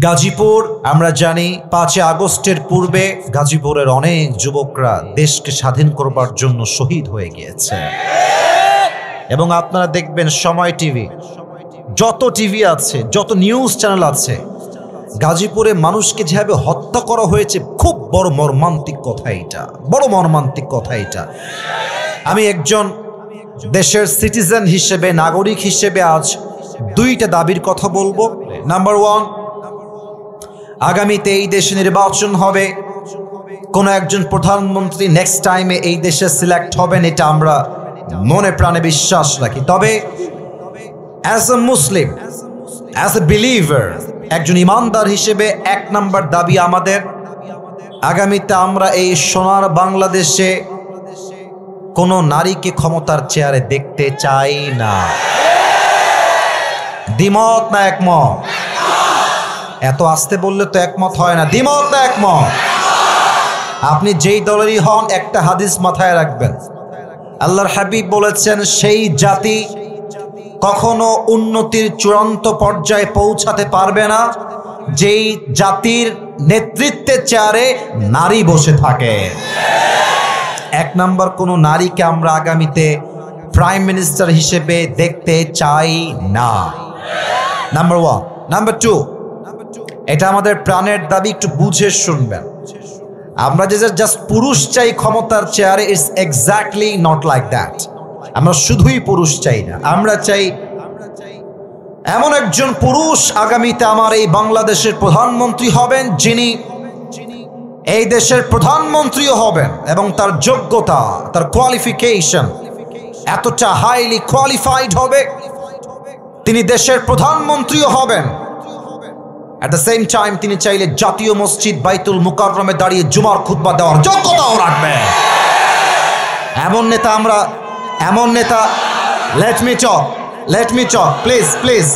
গাজীপুর আমরা জানি ৫ই আগস্টের পূর্বে গাজীপুরের অনেক যুবকরা দেশকে স্বাধীন করবার জন্য শহীদ হয়ে গিয়েছে। এবং আপনারা দেখবেন সময় টিভি, যত টিভি আছে, যত নিউজ চ্যানেল আছে, গাজীপুরে মানুষকে যেভাবে হত্যা করা হয়েছে, খুব বড় মর্মান্তিক কথা এটা, বড় মর্মান্তিক কথা এটা। আমি একজন দেশের সিটিজেন হিসেবে, নাগরিক হিসেবে আজ দুইটা দাবির কথা বলবো। নাম্বার ওয়ান, আগামীতে এই দেশে নির্বাচন হবে, কোনো একজন প্রধানমন্ত্রী নেক্সট টাইমে এই দেশে সিলেক্ট হবেন, এটা আমরা মনে প্রাণে বিশ্বাস রাখি। তবে as a Muslim, as a believer, একজন ইমানদার হিসেবে এক নাম্বার দাবি আমাদের, আগামীতে আমরা এই সোনার বাংলাদেশে কোনো নারীকে ক্ষমতার চেয়ারে দেখতে চাই না। দ্বিমত না একমত? এত আস্তে বললে তো একমত হয় না। দ্বিমত না একমত? আপনি যেই দলেরই হন, একটা হাদিস মাথায় রাখবেন। আল্লাহর হাবিব বলেছেন, সেই জাতি কখনো উন্নতির চূড়ান্ত পর্যায়ে পৌঁছাতে পারবে না যেই জাতির নেতৃত্বের চেয়ারে নারী বসে থাকে। এক নাম্বার, কোনো নারীকে আমরা আগামীতে প্রাইম মিনিস্টার হিসেবে দেখতে চাই না। Number one. নাম্বার টু, এটা আমাদের প্রাণের দাবি, একটু বুঝে শুনবেন। আমরা যে জাস্ট পুরুষ চাই ক্ষমতার চেয়ারে, it's exactly not like that. আমরা শুধুই পুরুষ চাই না, আমরা চাই এমন একজন পুরুষ আগামীতে আমার এই বাংলাদেশের প্রধানমন্ত্রী হবেন, যিনি এই দেশের প্রধানমন্ত্রীও হবেন এবং তার যোগ্যতা, তার কোয়ালিফিকেশন এতটা হাইলি কোয়ালিফাইড হবে, তিনি দেশের প্রধানমন্ত্রীও হবেন। এট দ্য সেম টাইম তিনি চাইলে জাতীয় মসজিদ বাইতুল মুকাররমে দাঁড়িয়ে জুমার খুতবা দেওয়ার যোগ্যতাও রাখবেন। এমন নেতা let me talk please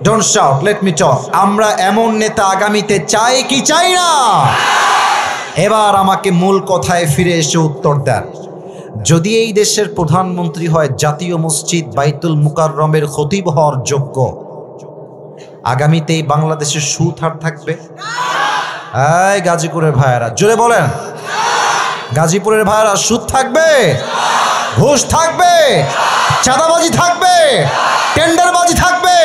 don't shout, let me talk. আমরা এমন নেতা আগামীতে চাই কি চাই না? এবার আমাকে মূল কথায় ফিরে এসে উত্তর দেন। যদি এই দেশের প্রধানমন্ত্রী হয় জাতীয় মসজিদ বাইতুল মুকাররমের খতিব হওয়ার যোগ্য, আগামীতে এই বাংলাদেশের সুদ হার থাকবে? এই গাজীপুরের ভাইয়েরা জোরে বলেন, গাজীপুরের ভাইয়েরা সুদ থাকবে? ঘুষ থাকবে? চাঁদাবাজি থাকবে? টেন্ডারবাজি থাকবে?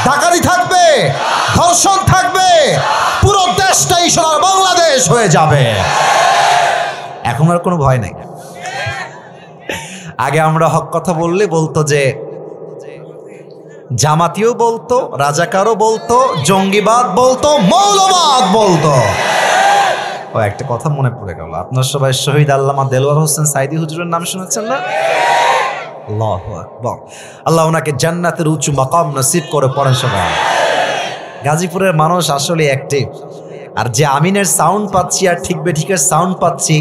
ডাকাতি থাকবে? ধর্ষণ থাকবে? পুরো দেশটাই সোনার বাংলাদেশ হয়ে যাবে। এখন আর কোনো ভয় নাই। আগে আমরা হক কথা বললে বলতো যে জামাতিও বলতো, রাজাকারও বলতো, জঙ্গিবাদ বলতো, মৌলবাদ বলতো। ও একটা কথা মনে পড়ে গেল, আপনার সবাই শহীদ আল্লামা দেলোয়ার হোসেন সাইদি হুজুরের নাম শুনেছেন না? আল্লাহু আকবার। আল্লাহ ওনাকে জান্নাতের উঁচু মাকাম নসিব করে পড়েন সবাই। গাজীপুরের মানুষ আসলে অ্যাক্টিভ। আর যে আমিনের সাউন্ড পাচ্ছি আর ঠিক বেঠিকের সাউন্ড পাচ্ছি,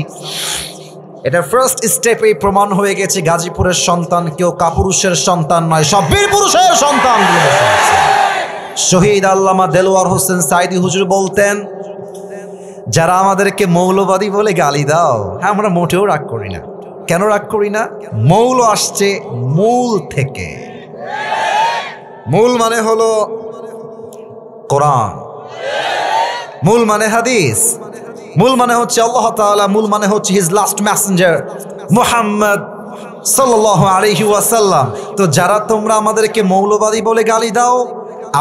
এটা ফার্স্ট স্টেপেই প্রমাণ হয়ে গেছে গাজীপুরের সন্তান কেউ কাপুরুষের সন্তান নয়, সব বীর পুরুষের সন্তান। শহীদ আল্লামা দেলোয়ার হোসেন সাইদি হুজুর বলতেন, যারা আমাদেরকে মৌলবাদী বলে গালি দাও, আমরা মোটেও রাগ করি না। কেন রাগ করি না? মৌল আসছে মূল থেকে। মূল মানে হলো কোরআন, মূল মানে হাদিস, মূল মানে হচ্ছে আল্লাহ তাআলা, মূল মানে হচ্ছে হিজ লাস্ট মেসেঞ্জার মুহাম্মদ সাল্লাল্লাহু আলাইহি ওয়াসাল্লাম। তো যারা তোমরা আমাদেরকে মৌলবাদী বলে গালি দাও,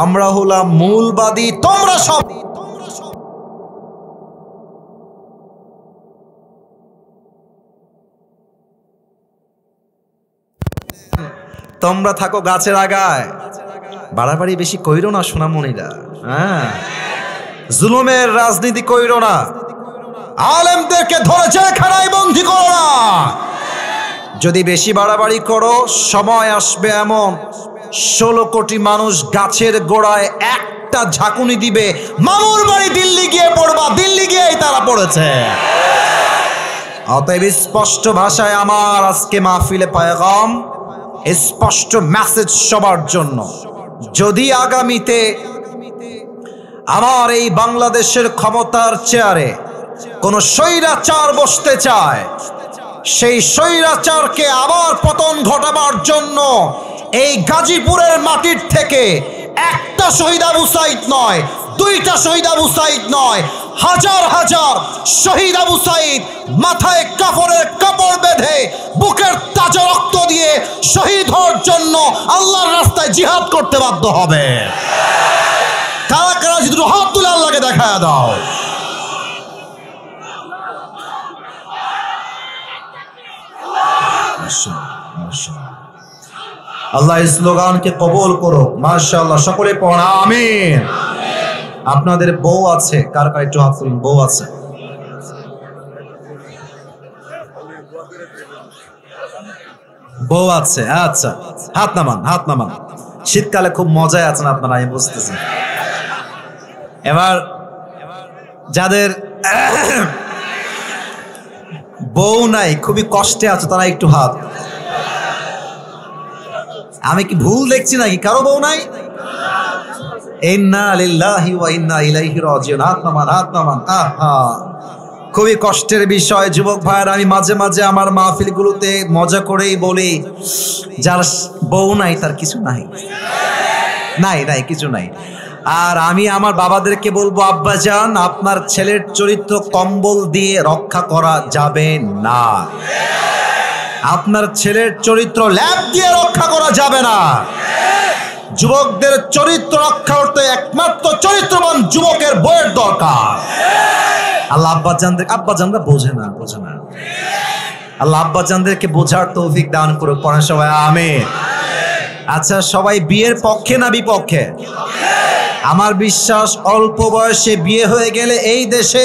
আমরা হলাম মূলবাদী। তোমরা সব তোমরা থাকো গাছের আগায়, বাড়াবাড়ি বেশি কইরো না সোনামণিরা। হ্যাঁ, জুলুমের রাজনীতি কইরো না, আলেমদেরকে ধরে জেলখানায় বন্দী করো না। যদি বেশি বাড়াবাড়ি করো, সময় আসবে এমন 16 কোটি মানুষ গাছের গোড়ায় একটা ঝাঁকুনি দিবে, মামুর বাড়ি দিল্লি গিয়ে পড়বা, দিল্লি গিয়েই তারা পড়েছে। অতএব স্পষ্ট ভাষায় আমার আজকে মাহফিলে পায়গাম, স্পষ্ট মেসেজ সবার জন্য। যদি আগামীতে আমার এই বাংলাদেশের ক্ষমতার চেয়ারে কোন স্বৈরাচার বসতে চায়, সেই স্বৈরাচারকে আবার পতন ঘটাবার জন্য এই গাজীপুরের মাটির থেকে একটা শহীদ আবু সাইদ নয়, দুইটা শহীদ আবু সাঈদ নয়, হাজার হাজার শহীদ আবু সাঈদ মাথায় কাপড়ের কাপড় বেঁধে বুকের তাজা রক্ত দিয়ে শহীদ হওয়ার জন্য আল্লাহর রাস্তায় জিহাদ করতে বাধ্য হবে। কারা কারা যদি হাত তুলে আল্লাহকে দেখায় দাও। আল্লাহ এই স্লোগানকে কবুল করো। মাশাআল্লাহ, সকলে পড়ুন আমিন। আপনাদের বউ আছে? কার কার একটু হাত তুলুন। বউ আছে? বউ আছে, আচ্ছা হাত নামান, হাত নামান। শীতকালে খুব মজায় আছেন আপনারা, আমি বুঝতেছি। এবার যাদের বউ নাই, খুবই কষ্টে আছে, তারা একটু হাত। আমি কি ভুল দেখছি নাকি? কারো বউ নাই? ইন্না লিল্লাহি ওয়া ইন্না ইলাইহি রাজিউন। হাত নামান, হাত নামান। খুবই কষ্টের বিষয় যুবক ভাইয়ের। আমি মাঝে মাঝে আমার মাহফিলগুলোতে মজা করেই বলি, যার বউ নাই তার কিছু নাই, নাই নাই কিছু নাই। আর আমি আমার বাবাদেরকে বলবো, আব্বাজান আপনার ছেলের চরিত্র কম্বল দিয়ে রক্ষা করা যাবে না। আপনার ছেলের চরিত্র ল্যাব দিয়ে রক্ষা করা যাবে না। যুবকদের চরিত্র রক্ষা করতে একমাত্র চরিত্রবান যুবকের বইয়ের দরকার। আল্লাহ আব্বাজানরা বোঝে না, বোঝে না। আল্লাহ আব্বাজানদেরকে বোঝার তৌফিক দান করুক। পড়েন সবাই আমিন। আচ্ছা, সবাই বিয়ের পক্ষে না বিপক্ষে? আমার বিশ্বাস অল্প বয়সে বিয়ে হয়ে গেলে এই দেশে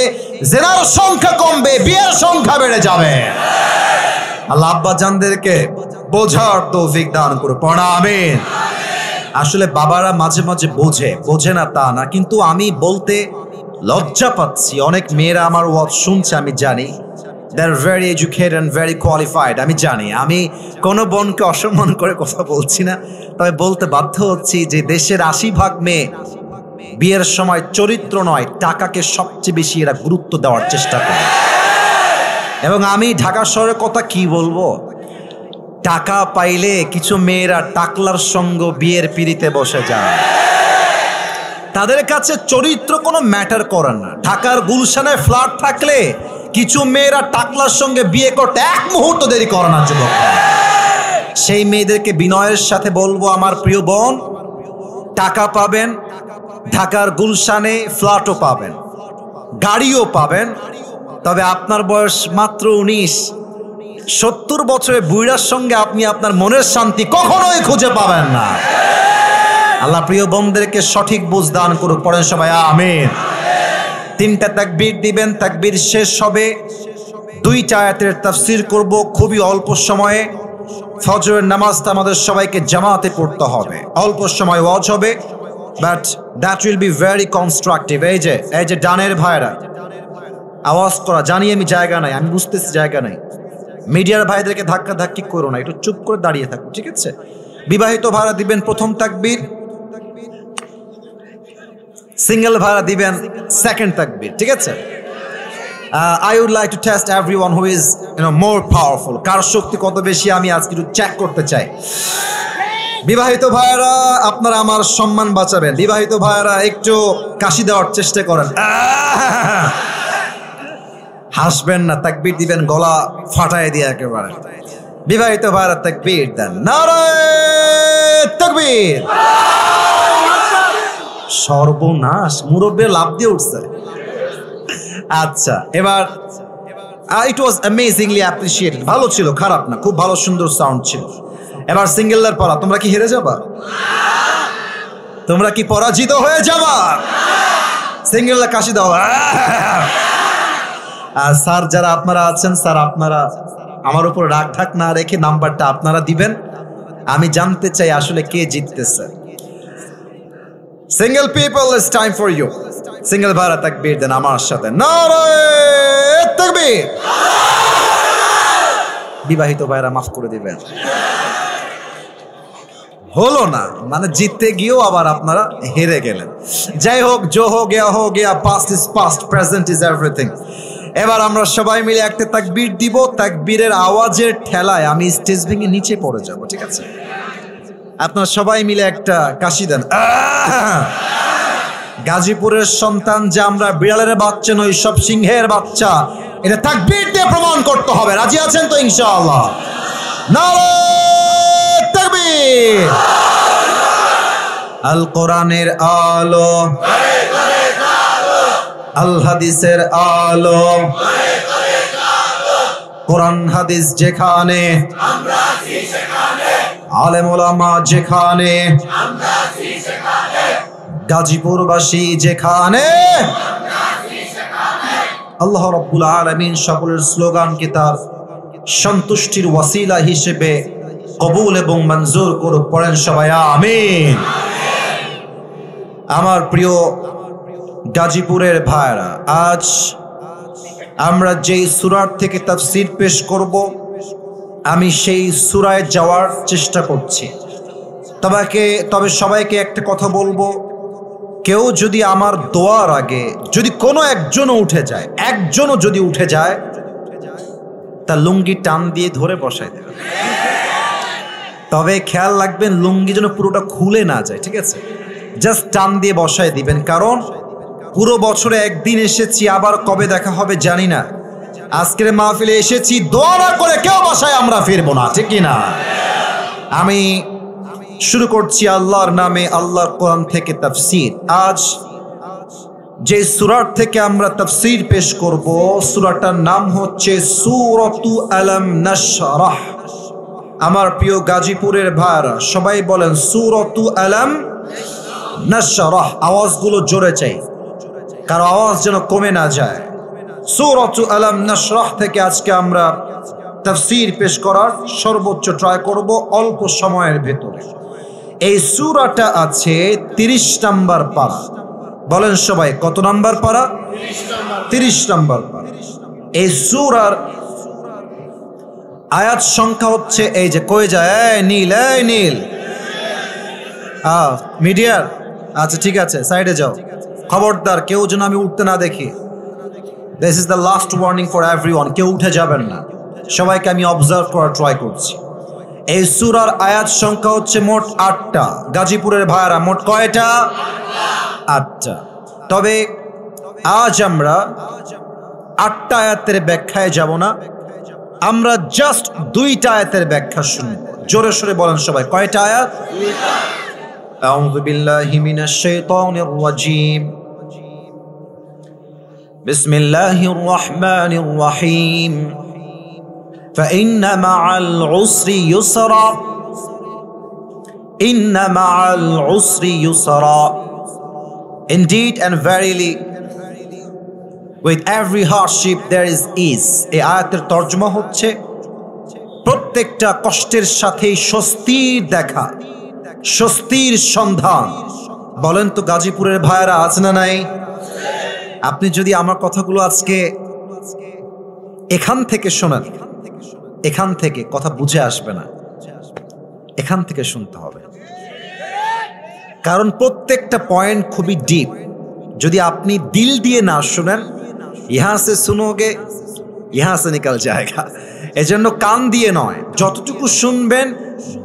জেনার সংখ্যা কমবে, বিয়ের সংখ্যা বেড়ে যাবে। আল্লাহ আব্বাজানদেরকে বোঝার তৌফিক দান করুক। পড়া আমিন। আসলে বাবারা মাঝে মাঝে বোঝে না তা না, কিন্তু আমি বলতে লজ্জা পাচ্ছি। অনেক মেয়েরা আমার ওয়াজ শুনছে, আমি জানি। They are very educated and very qualified, আমি জানি। আমি কোনো বোনকে অসম্মান করে কথা বলছি না, তবে বলতে বাধ্য হচ্ছি যে দেশের ৮০% মেয়ে বিয়ের সময় চরিত্র নয়, টাকাকে সবচেয়ে বেশি এরা গুরুত্ব দেওয়ার চেষ্টা করে। এবং আমি ঢাকা শহরের কথা কি বলবো, টাকা পাইলে কিছু মেয়েরা টাকলার সঙ্গ বিয়ের পিড়িতে বসে যায়। তাদের কাছে চরিত্র কোনো ম্যাটার করে না। ঢাকার গুলশানে ফ্ল্যাট থাকলে কিছু মেয়েরা টাকলার সঙ্গে বিয়ে করতে এক মুহূর্ত দেরি করে না যুবক। সেই মেয়েদেরকে বিনয়ের সাথে বলবো, আমার প্রিয় বোন, টাকা পাবেন, ঢাকার গুলশানে ফ্ল্যাটও পাবেন, গাড়িও পাবেন, তবে আপনার বয়স মাত্র 19। 70 বছরের বুড়ার সঙ্গে আপনি আপনার মনের শান্তি কখনোই খুঁজে পাবেন না। আল্লাহ প্রিয় বোনদেরকে সঠিক বুঝ দান করুক। পড়েন সবাই আমিন। 3টা তাকবীর দিবেন, তাকবীর শেষ হবে। 2টা আয়াতের তাফসীর করব খুবই অল্প সময়ে। ফজরের নামাজটা আমাদের সবাইকে জামাতে পড়তে হবে। অল্প সময় ওয়াজ হবে, but that will be very constructive. এই যে ডানের ভাইরা আওয়াজ করা, জানি আমি জায়গা নাই, আমি বুঝতেছি জায়গা নাই। মিডিয়ার ভাইদেরকে ধাক্কা ধাক্কি করো না, একটু চুপ করে দাঁড়িয়ে থাকো, ঠিক আছে? বিবাহিত ভাড়া দিবেন প্রথম তাকবীর, সিঙ্গেল ভাড়া দিবেন সেকেন্ড তাকবীর, ঠিক আছে? I would like to test everyone who is more powerful. কার শক্তি কত বেশি আমি আজকে একটু চেক করতে চাই। বিবাহিত ভাইরা আপনারা আমার সম্মান বাঁচাবেন। বিবাহিত ভাইরা একটু কাশি দেওয়ার চেষ্টা করেন। হাসবেন না, তাকবীর দিবেন গলা ফাটায় দিয়ে একেবারে। বিবাহিত ভাইরা তাকবীর দেন, নারায়ে তাকবীর। সর্বনাশ, মুরব্বী লাভ দিয়ে উঠছে। আচ্ছা, এবার ইট ওয়াজ অ্যামেজিংলি অ্যাপ্রিশিয়েটেড। ভালো ছিল, খারাপ না, খুব ভালো সুন্দর সাউন্ড ছিল। এবার সিঙ্গেলদের পড়া। তোমরা কি হেরে যাবা? তোমরা কি পরাজিত হয়ে যাবা? সিঙ্গেলরা কাশি দাও। আর স্যার যারা আপনারা আছেন, স্যার আপনারা আমার উপর রাগ ঢাক না রেখে নাম্বারটা আপনারা দিবেন। আমি জানতে চাই আসলে কে জিততেছে। Single people, it's time for you. Single ভাড়া তাকবীর দেন আমার সাথে, নারায়ে তাকবীর। বিবাহিত ভাইরা মাফ করে দিবেন। হলো না, মানে জিততে গিয়েও আবার আপনারা হেরে গেলেন। যাই হোক, জো হো গেয়া, past is past, present is everything. এবার আমরা সবাই মিলে একটা তাকবীর দিব। তাকবীরের আওয়াজের ঠেলায় আমি স্টেজ ভেঙে নিচে পড়ে যাব, ঠিক আছে? আপনারা সবাই মিলে একটা কাশি দেন। গাজীপুরের সন্তান যে আমরা বিড়ালের বাচ্চা নই, সব সিংহের বাচ্চা, এটা তাকবীর দিয়ে প্রমাণ করতে হবে। রাজি আছেন তো ইনশাআল্লাহ? নারে তাকবীর। আল কোরআনের আলো, আল হাদিসের আলো, কোরআন হাদিস যেখানে, আলেম ওলামা যেখানে, গাজীপুরবাসী যেখানে, আল্লাহ রাব্বুল আলামিন সকলের স্লোগানকে তার সন্তুষ্টির ওয়াসিলা হিসেবে কবুল এবং মঞ্জুর করুক। পড়েন সবাই আমিন। আমার প্রিয় গাজীপুরের ভাইরা, আজ আমরা যেই সূরার থেকে তাফসীর পেশ করব, আমি সেই সূরায় যাওয়ার চেষ্টা করছি। তবে সবাইকে একটা কথা বলবো, কেউ যদি আমার দোয়ার আগে যদি কোনো একজনও যদি উঠে যায় তার লুঙ্গি টান দিয়ে ধরে বসাই দেবে। তবে খেয়াল রাখবেন লুঙ্গি যেন পুরোটা খুলে না যায়, ঠিক আছে? জাস্ট টান দিয়ে বসায় দিবেন, কারণ পুরো বছরে একদিন এসেছি, আবার কবে দেখা হবে জানি না। আজকের মাহফিলে এসেছি, দোয়া না করে কেউ বাসায় আমরা ফিরবো না, ঠিক কি না? আমি শুরু করছি আল্লাহর নামে, আল্লাহর কোরআন থেকে তাফসীর। আজ যে সূরার থেকে আমরা তাফসীর পেশ করব, সূরাটার নাম হচ্ছে সূরাতু আলাম নাশরাহ। আমার প্রিয় গাজীপুরের ভাইরা সবাই বলেন সূরাতু আলাম নাশরাহ। আওয়াজগুলো জোরে চাই, কারো আওয়াজ যেন কমে না যায়। সূরাতু আলাম নাশরাহ থেকে আজকে আমরা তাফসীর পেশ করার সর্বোচ্চ ট্রাই করব অল্প সময়ের ভেতরে। এই সূরাটা আছে 30 নম্বর পারা। বলেন সবাই, কত নাম্বার পারা? 30 নম্বর পারা। এই সূরার আয়াত সংখ্যা হচ্ছে, এই যে কই যায়, এই নীল মিডিয়ার, আচ্ছা ঠিক আছে, সাইডে যাও, খবরদার কেউ যেন আমি উঠতে না দেখি। This is the last warning for everyone, কেউ উঠে যাবেন না, সবাইকে আমি অবজার্ভ করার ট্রাই করছি। এই সূরার আয়াত সংখ্যা হচ্ছে মোট 8টা। গাজীপুরের ভাইরা মোট কয়টা? 8টা। তবে আজ আমরা 8টা আয়াতের ব্যাখ্যায় যাব না, আমরা জাস্ট 2টা আয়াতের ব্যাখ্যা শুনব। জোরে সোরে বলেন সবাই, কয়টা আয়াত? আউযু বিল্লাহি মিনাশ শাইতানির রাজীম। বিসমিল্লাহির রহমানির রহিম। فإن مع العسر يسرا إن مع العسر يسرا Indeed and verily with every hardship there is ease. এই আয়াতের তরজমা হচ্ছে প্রত্যেকটা কষ্টের সাথেই স্বস্তির দেখা, স্বস্তির সন্ধান। বলেন তো গাজীপুরের ভাইরা আছে না নাই? আপনি যদি আমার কথাগুলো আজকে এখান থেকে শোনেন, এখান থেকে কথা বুঝে আসবে না, এখান থেকে শুনতে হবে, কারণ প্রত্যেকটা পয়েন্ট খুবই ডিপ। যদি আপনি দিল দিয়ে না শুনেন, ইহা সে শুনোগে ইহা সে নিকাল জায়গা। এজন্য কান দিয়ে নয়, যতটুকু শুনবেন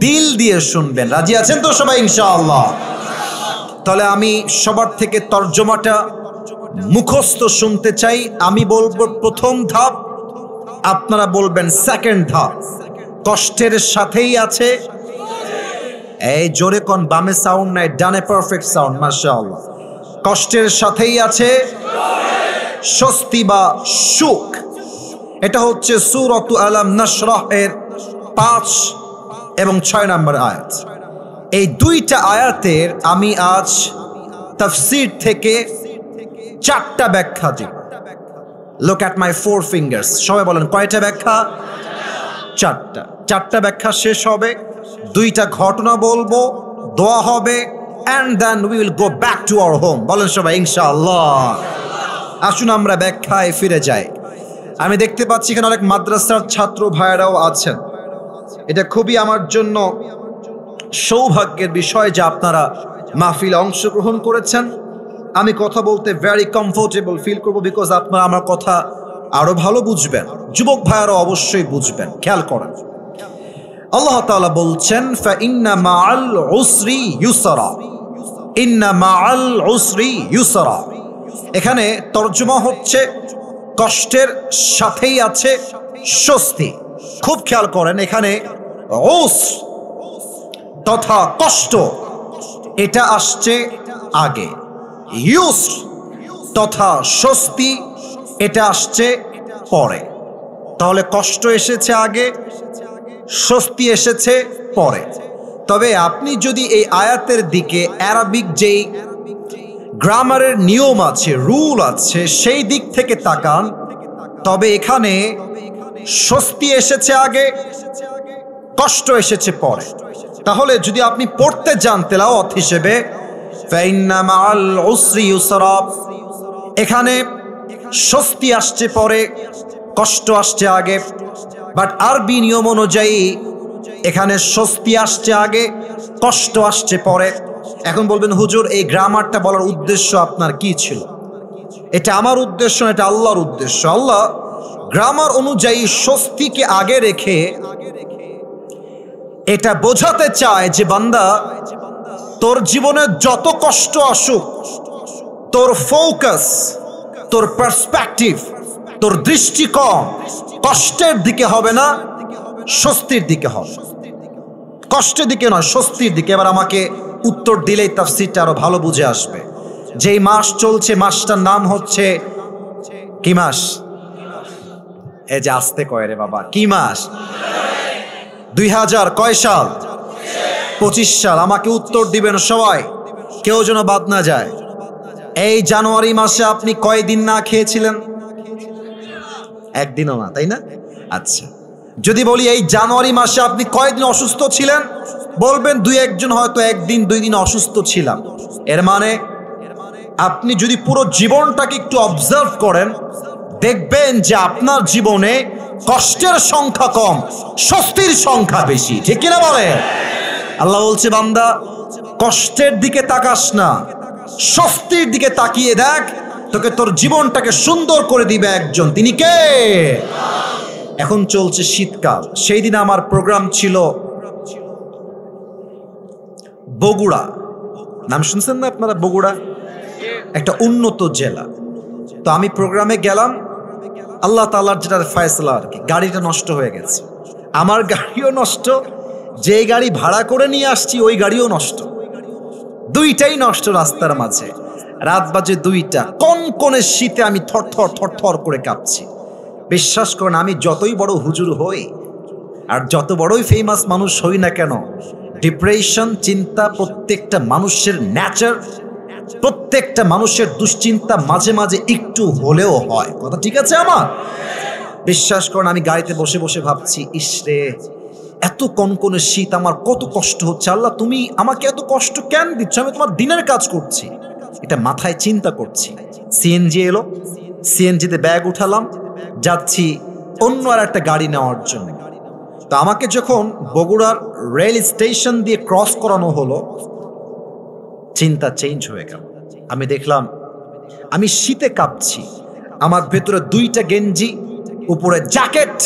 দিল দিয়ে শুনবেন। রাজি আছেন তো সবাই ইনশাআল্লাহ? তাহলে আমি সবার থেকে তর্জমাটা মুখস্থ শুনতে চাই। আমি বলবো প্রথম ধাপ, আপনারা বলবেন সেকেন্ড ধাপ। কষ্টের সাথেই আছে, এই জোরে কোন, বামে সাউন্ড নাই, ডানে পারফেক্ট সাউন্ড, মাশাআল্লাহ। কষ্টের সাথেই আছে স্বস্তি বা সুখ। এটা হচ্ছে সূরাতু আলাম নাশরাহ এর 5 এবং 6 নম্বর আয়াত। এই 2টা আয়াতের আমি আজ তাফসীর থেকে 4টা ব্যাখ্যা দিব। Look at my 4 fingers. সবাই বলেন কয়টা ব্যাখ্যা? 4টা ব্যাখ্যা শেষ হবে, 2টা ঘটনা বলবো, দোয়া হবে, and then we will go back to our home. বলেন সবাই ইনশাআল্লাহ। আসুন আমরা ব্যাখ্যায় ফিরে যাই। আমি দেখতে পাচ্ছি এখানে অনেক মাদ্রাসার ছাত্র ভাইরাও আছেন। এটা খুবই আমার জন্য সৌভাগ্যের বিষয় যে আপনারা মাহফিলে অংশগ্রহণ করেছেন। আমি কথা বলতে ভেরি কমফোর্টেবল ফিল করবো, বিকজ আপনারা আমার কথা আরো ভালো বুঝবেন। যুবক ভাইয়ারও অবশ্যই বুঝবেন। খেয়াল করেন, আল্লাহ তাআলা বলছেন ফাইন্না মাআল উসরি ইউসরা। ইন্না মাআল উসরি ইউসরা। এখানে তরজমা হচ্ছে কষ্টের সাথেই আছে স্বস্তি। খুব খেয়াল করেন, এখানে উসর তথা কষ্ট এটা আসছে আগে, ইউসর তথা স্বস্তি এটা আসছে পরে। তাহলে কষ্ট এসেছে আগে, স্বস্তি এসেছে পরে। তবে আপনি যদি এই আয়াতের দিকে অ্যারাবিক যেই গ্রামারের নিয়ম আছে, রুল আছে, সেই দিক থেকে তাকান, তবে এখানে স্বস্তি এসেছে আগে, কষ্ট এসেছে পরে। তাহলে যদি আপনি পড়তে যান তেলাওয়াত হিসেবে, ফাইন্না মাআল উসরি ইউসরা, এখানে স্বস্তি আসছে পরে, কষ্ট আসছে আগে। বাট আরবি নিয়ম অনুযায়ী এখানে স্বস্তি আসছে আগে, কষ্ট আসছে পরে। এখন বলবেন হুজুর, এই গ্রামারটা বলার উদ্দেশ্য আপনার কি ছিল? এটা আমার উদ্দেশ্য, এটা আল্লাহর উদ্দেশ্য। আল্লাহ গ্রামার অনুযায়ী স্বস্তিকে আগে রেখে এটা বোঝাতে চায় যে বান্দা, তোর জীবনে যত কষ্ট আসুক, তোর ফোকাস, তোর পার্সপেক্টিভ, তোর দৃষ্টিকোণ কষ্টের দিকে হবে না, স্বস্তির দিকে হবে। কষ্টের দিকে নয়, স্বস্তির দিকে। এবার আমাকে উত্তর দিলেই তাফসীরটা আরো ভালো বুঝে আসবে। যেই মাস চলছে, মাসটার নাম হচ্ছে কি মাস? এই যে আসতে কয় রে বাবা, কি মাস? 2000 কয় সাল? 25 সাল। আমাকে উত্তর দিবেন সবাই, কেউ যেন বাদ না যায়। এই জানুয়ারি মাসে আপনি কয়দিন না খেয়েছিলেন? একদিনও না, তাই না? আচ্ছা, যদি বলি এই জানুয়ারি মাসে আপনি কয়দিন অসুস্থ ছিলেন, বলবেন দুই একজন হয়তো একদিন দুই দিন অসুস্থ ছিলাম। এর মানে আপনি যদি পুরো জীবনটাকে একটু অবজার্ভ করেন, দেখবেন যে আপনার জীবনে কষ্টের সংখ্যা কম, স্বস্তির সংখ্যা বেশি। ঠিক কিনা বলেন? আল্লাহ বলছে, বান্দা কষ্টের দিকে তাকাস না, স্বস্তির দিকে তাকিয়ে দেখ, তোকে তোর জীবনটাকে সুন্দর করে দিবে একজন। তিনি কে? এখন চলছে শীতকাল। সেই দিন আমার প্রোগ্রাম ছিল বগুড়া। নাম শুনছেন না আপনারা? বগুড়া একটা উন্নত জেলা। তো আমি প্রোগ্রামে গেলাম, আল্লাহ তাআলার যেটা ফয়সালা আর কি। গাড়িটা নষ্ট হয়ে গেছে, আমার গাড়িও নষ্ট, যে গাড়ি ভাড়া করে নিয়ে আসছি ওই গাড়িও নষ্ট, দুইটাই নষ্ট রাস্তার মাঝে। রাত বাজে 2টা, কনকনে শীতে আমি থরথর থরথর করে কাঁপছি। বিশ্বাস করেন, আমি যতই বড় হুজুর হই আর যত বড়ই ফেমাস মানুষ হই না কেন, ডিপ্রেশন, চিন্তা প্রত্যেকটা মানুষের নেচার, প্রত্যেকটা মানুষের দুশ্চিন্তা মাঝে মাঝে একটু হলেও হয়। কথা ঠিক আছে আমার? বিশ্বাস করেন, আমি গাড়িতে বসে বসে ভাবছি, ইসরে এত কনকনে শীত, আমার কত কষ্ট হচ্ছে। আল্লাহ, তুমি আমাকে এত কষ্ট কেন দিচ্ছ? আমি তোমার দিনের কাজ করছি, এটা মাথায় চিন্তা করছি। সিএনজি এলো, সিএনজিতে ব্যাগ উঠালাম, যাচ্ছি অন্য আর একটা গাড়ি নেওয়ার জন্য। তো আমাকে যখন বগুড়ার রেল স্টেশন দিয়ে ক্রস করানো হলো, চিন্তা চেঞ্জ হয়ে গেল। আমি দেখলাম আমি শীতে কাঁপছি, আমার ভেতরে 2টা গেঞ্জি, উপরে জ্যাকেট,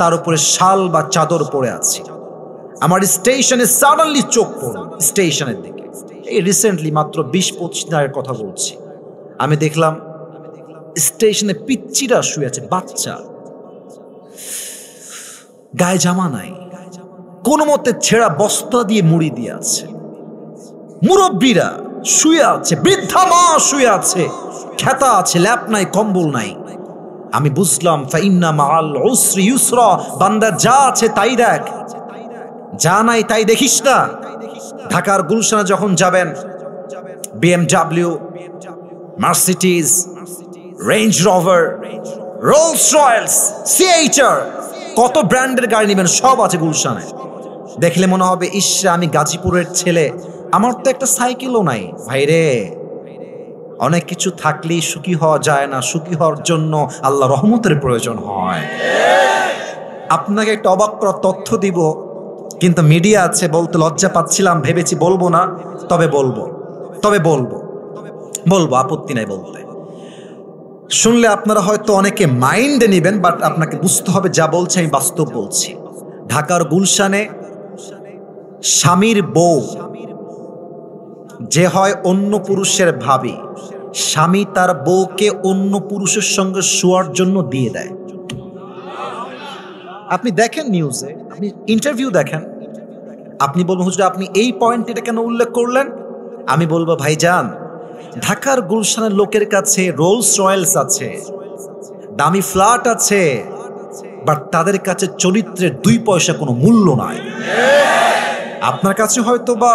তার উপরে শাল বা চাদর পরে আছি। আমার স্টেশনে সাডেনলি চোখ পড়ল স্টেশনের দিকে। এই রিসেন্টলি মাত্র 20-25 দিন আগের কথা বলছি। আমি দেখলাম স্টেশনে পিচ্চিরা শুয়ে আছে, বাচ্চা, গায়ে জামা নাই, কোনো মতে ছেঁড়া বস্তা দিয়ে মুড়ি দিয়ে আছে। মুরব্বীরা শুয়ে আছে, বৃদ্ধা মা শুয়ে আছে, খেতা আছে, ল্যাপ নাই, কম্বল নাই। আমি বুঝলাম, ফাইন্না মাআল উসরি ইউসরা, বান্দা যা আছে তাই দেখ, যা নাই তাই দেখিস না। ঢাকার গুলশানে যখন যাবেন, BMW, Mercedes, range rover, Rolle's Royals, C-HR, কত ব্র্যান্ডের গাড়ি নেবেন, সব আছে গুলশানে। দেখলে মনে হবে, ইসরা আমি গাজীপুরের ছেলে, আমার তো একটা সাইকেলও নাই। ভাইরে, অনেক কিছু থাকলেই সুখী হওয়া যায় না, সুখী হওয়ার জন্য আল্লাহ রহমতের প্রয়োজন হয়। আপনাকে একটা অবাক করা তথ্য দিব, কিন্তু মিডিয়া আছে, বলতে লজ্জা পাচ্ছিলাম, ভেবেছি বলবো না, তবে বলবো, আপত্তি নাই বলতে। শুনলে আপনারা হয়তো অনেকে মাইন্ডে নেবেন, বাট আপনাকে বুঝতে হবে যা বলছে আমি বাস্তব বলছি। ঢাকার গুলশানে স্বামীর বউ যে হয় অন্য পুরুষের ভাবি, স্বামী তার বউকে অন্য পুরুষের সঙ্গে শোয়ার জন্য দিয়ে দেয়। আপনি দেখেন নিউজে, আপনি ইন্টারভিউ দেখেন, আপনি বলবেন হুজুর আপনি এই পয়েন্টটা কেন উল্লেখ করলেন? আমি বলবো ভাইজান, ঢাকার গুলশানের লোকের কাছে রোলস রয়েলস আছে, দামি ফ্ল্যাট আছে, বাট তাদের কাছে চরিত্রের 2 পয়সা কোনো মূল্য নাই। আপনার কাছে হয়তো বা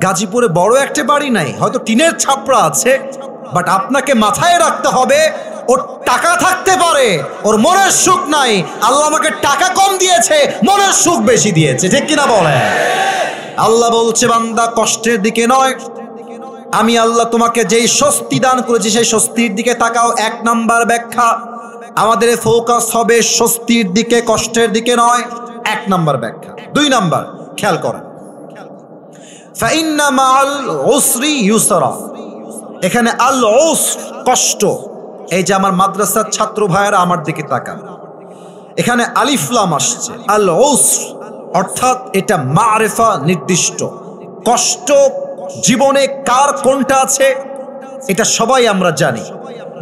গাজীপুরে বড় একটা বাড়ি নাই, হয়তো টিনের ছাপড়া আছে, বাট আপনাকে মাথায় রাখতে হবে ওর টাকা থাকতে পারে, ওর মনের সুখ নাই। আল্লাহ আমাকে টাকা কম দিয়েছে, মনের সুখ বেশি দিয়েছে, ঠিক কিনা বলে? আল্লাহ বলছে বান্দা কষ্টের দিকে নয়, আমি আল্লাহ তোমাকে যেই স্বস্তি দান করেছি সেই স্বস্তির দিকে তাকাও। 1 নাম্বার ব্যাখ্যা, আমাদের ফোকাস হবে স্বস্তির দিকে, কষ্টের দিকে নয়। 1 নাম্বার ব্যাখ্যা। 2 নাম্বার খেয়াল করেন, ফাইন্না মাআল উসরি ইউসরা, এখানে আল উসর কষ্ট। এই যে আমার মাদ্রাসার ছাত্র ভাইয়েরা আমার দিকে তাকান, এখানে আলিফ লাম আসছে, আল উসর অর্থাৎ এটা মারিফা, নির্দিষ্ট। কষ্ট জীবনে কার কোনটা আছে এটা সবাই আমরা জানি।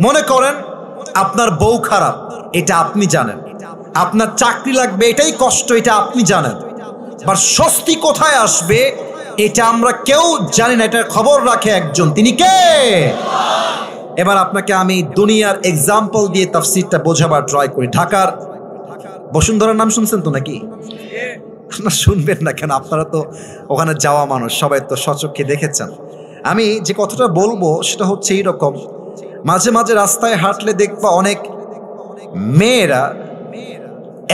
মনে করেন আপনার বউ খারাপ, এটা আপনি জানেন, আপনার চাকরি লাগবে, এটাই কষ্ট, এটা আপনি জানেন। আর স্বস্তি কোথায় আসবে এটা আমরা কেউ জানি না, এটার খবর রাখে একজন, তিনি কে? এবার আপনাকে আমি দুনিয়ার এক্সাম্পল দিয়ে তাফসীরটা বোঝাবার ট্রাই করি। ঢাকার বসুন্ধরার নাম শুনছেন তো নাকি? আপনারা শুনবেন না কেন, আপনারা তো ওখানে যাওয়া মানুষ, সবাই তো সচক্ষে দেখেছেন। আমি যে কথাটা বলবো সেটা হচ্ছে এইরকম, মাঝে মাঝে রাস্তায় হাঁটলে দেখবা অনেক মেয়েরা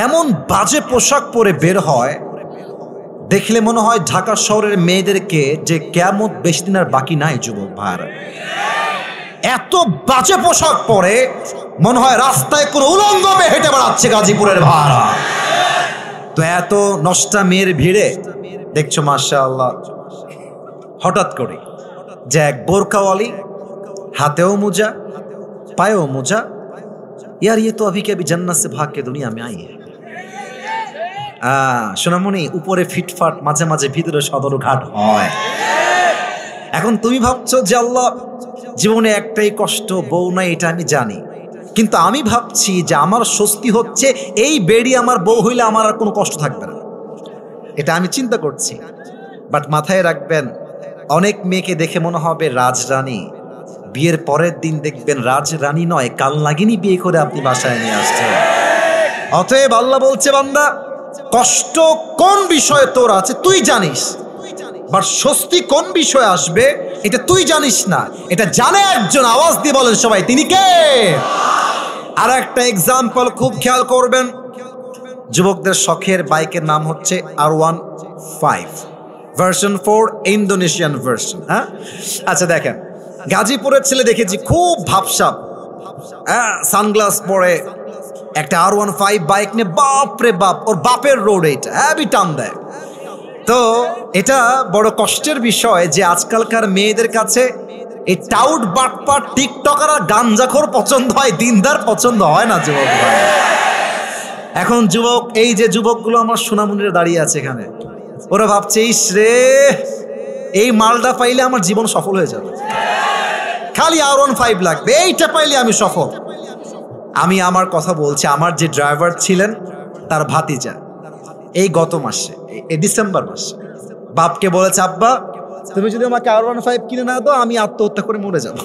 এমন বাজে পোশাক পরে বের হয়, দেখলে মনে হয় ঢাকা শহরের মেয়েদেরকে যে কিয়ামত বেশি দিন আর বাকি নাই। যুবক ভাইরা এত বাজে পোশাক পরে মনে হয় রাস্তায় কোনো উলঙ্গ মেয়ে হেঁটে বেড়াচ্ছে গাজীপুরের ভাড়া। তো এত নষ্টা মেয়ের ভিড়ে দেখছো মাশাআল্লাহ, হঠাৎ করে যে এক বোরকাওয়ালি, হাতেও মোজা, পায়েও মোজা, यार ये तो अभी के अभी जन्नत से भाग के दुनिया में आई है। সোনামণি, উপরে ফিটফাট, মাঝে মাঝে ভিতরে সদরঘাট হয়। এখন তুমি ভাবছো যে আল্লাহ জীবনে একটাই কষ্ট, বউ নাই, এটা আমি জানি, কিন্তু আমি ভাবছি যে আমার স্বস্তি হচ্ছে এই বেড়ি আমার বউ হইলে আমার আর কোনো কষ্ট থাকবে না, এটা আমি চিন্তা করছি। বাট মাথায় রাখবেন, অনেক মেয়েকে দেখে মনে হবে রাজরানী, বিয়ের পরের দিন দেখবেন রাজরানী নয়, কাল নাগিনী বিয়ে করে আপনি বাসায় নিয়ে আসছেন। অতএব আল্লাহ বলছে বান্দা, কষ্ট কোন বিষয়ে তোর আছে তুই জানিস, বাট স্বস্তি কোন বিষয়ে আসবে এটা তুই জানিস না, এটা জানে একজন। আওয়াজ দিয়ে বলেন সবাই, তিনি কে? আর একটা এক্সাম্পল খুব খেয়াল করবেন, যুবকদের শখের বাইকের নাম হচ্ছে R15 ভার্সন 4 ইন্দোনেশিয়ান ভার্সন। হ্যাঁ, আচ্ছা দেখেন, গাজীপুরের ছেলে দেখেছি খুব ভাবসাব, সানগ্লাস পরে একটা R15 বাইক নিয়ে, বাপ রে বাপ, ওর বাপের রোড, এটা হ্যাভি টান দেয়। তো এটা বড় কষ্টের বিষয় যে আজকালকার মেয়েদের কাছে এই টাউট বাটপার টিকটকার আর গাঞ্জাখোর পছন্দ হয়, দিনদার পছন্দ হয় না যুবক ভাই। এখন যুবক, এই যে যুবকগুলো আমার সোনামণিরা দাঁড়িয়ে আছে এখানে, ওরা ভাবছে ইস রে, এই মালটা পাইলে আমার জীবন সফল হয়ে যাবে, খালি R15 লাগবে, এইটা পাইলে আমি সফল। আমি আমার কথা বলছি, আমার যে ড্রাইভার ছিলেন তার ভাতিজা এই গত মাসে, এই ডিসেম্বর মাসে বাপকে বলেছে, আব্বা তুমি যদি আমাকে R15 কিনে না দাও আমি আত্মহত্যা করে মরে যাব।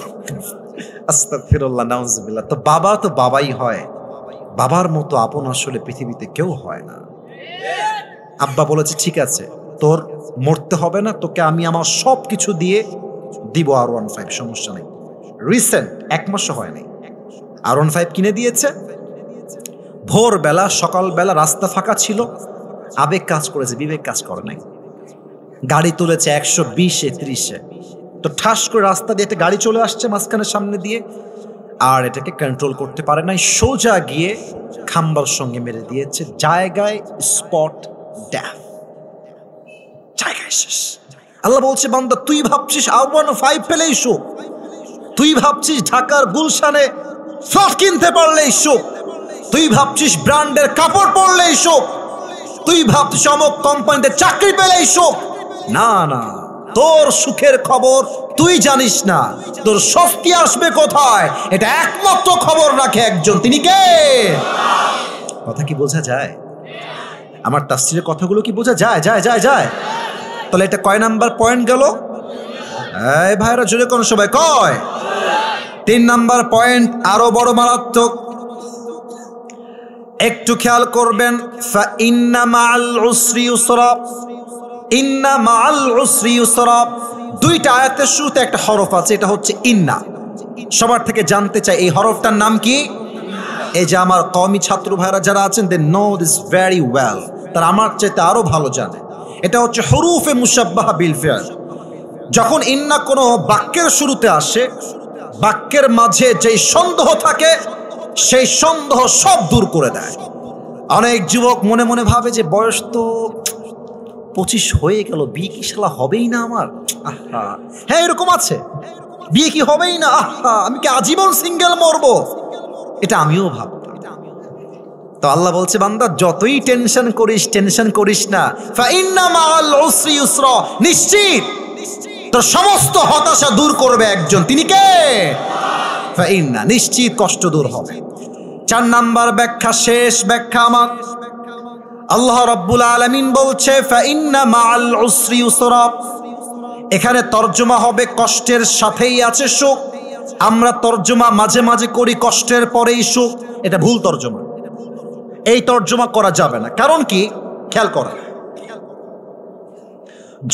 আস্তাগফিরুল্লাহ, নাউজুবিল্লাহ। তো বাবা তো বাবাই হয়, বাবার মতো আপন আসলে পৃথিবীতে কেউ হয় না। আব্বা বলেছে ঠিক আছে, তোর মরতে হবে না, তোকে আমি আমার সব কিছু দিয়ে দিব R15, সমস্যা নেই। রিসেন্ট 1 মাসও হয়নি, R15 কিনে দিয়েছে। ভোরবেলা সকালবেলা রাস্তা ফাঁকা ছিল, আবেগ কাজ করেছে, বিবেক কাজ করে নাই। গাড়ি তুলেছে 120-এ 30-এ, তো ঠাস করে রাস্তা দিয়ে একটা গাড়ি চলে আসছে মাঝখানের সামনে দিয়ে, আর এটাকে কন্ট্রোল করতে পারে নাই, সোজা গিয়ে খাম্বার সঙ্গে মেরে দিয়েছে, জায়গায় স্পট ডেথ, জায়গায় শেষ। আল্লাহ বলছে বান্দা, তুই ভাবছিস R15 পেলেই সুখ, তুই ভাবছিস ঢাকার গুলশানে ফ্ল্যাট কিনতে পারলেই সুখ, তুই ভাবছিস ব্র্যান্ডের কাপড় পরলেই সুখ, তুই ভাবছিস অমুক কোম্পানিতে চাকরি পেলেই সুখ। না না, তোর সুখের খবর তুই জানিস না, তোর স্বস্তি আসবে কোথায় এটা একমাত্র খবর রাখে একজন, তিনি কে? কথা কি বোঝা যায়? আমার তাফসীরের কথাগুলো কি বোঝা যায়? যায় যায় যায় তাহলে এটা কয় নাম্বার পয়েন্ট গেল? এই ভাইরা জোরে কোন সবাই কয়? 3 নাম্বার পয়েন্ট আরো বড় মারাত্মক, একটু খেয়াল করবেন। ফা ইন্না মাআল উসরি ইউসরা, ইন্না মাআল উসরি ইউসরা, দুইটা আয়াতের শুরুতে একটা হরফ আছে, এটা হচ্ছে ইন্না। সবার থেকে জানতে চাই এই হরফটার নাম কি? এই যে আমার কওমি ছাত্র ভাইরা যারা আছেন, they know this very well, তারা আমার চাইতে আরো ভালো জানে। এটা হচ্ছে হুরুফে মুশাব্বাহা বিল ফি'ল। যখন ইন্না কোনো বাক্যের শুরুতে আসে, বাক্যের মাঝে যেই সন্দেহ থাকে সেই সন্দেহ সব দূর করে দেয়। অনেক যুবক মনে মনে ভাবে যে বয়স তো 25 হয়ে গেল, বিয়ে কি শালা হবেই না আমার? আহা, হ্যাঁ এরকম আছে, বিয়ে কি হবেই না, আহা আমি কি আজীবন সিঙ্গেল মরবো, এটা আমিও ভাবতাম। তো আল্লাহ বলছে, বান্দা যতই টেনশন করিস না, ফা ইন্না মাআল উসরি ইউসরা, নিশ্চিত তোর সমস্ত হতাশা দূর করবে একজন, তিনি কে? ফা ইন্না, নিশ্চিত কষ্ট দূর হবে। 4 নাম্বার ব্যাখ্যা, শেষ ব্যাখ্যা আমার, আল্লাহ রাব্বুল আলামিন বলছে ফা ইন্না মাআল উসরি ইউসরা, এখানে তরজমা হবে কষ্টের সাথেই আছে সুখ। আমরা তরজমা মাঝে মাঝে করি কষ্টের পরেই সুখ, এটা ভুল তরজমা, এই তরজমা করা যাবে না। কারণ কি? খেয়াল করা,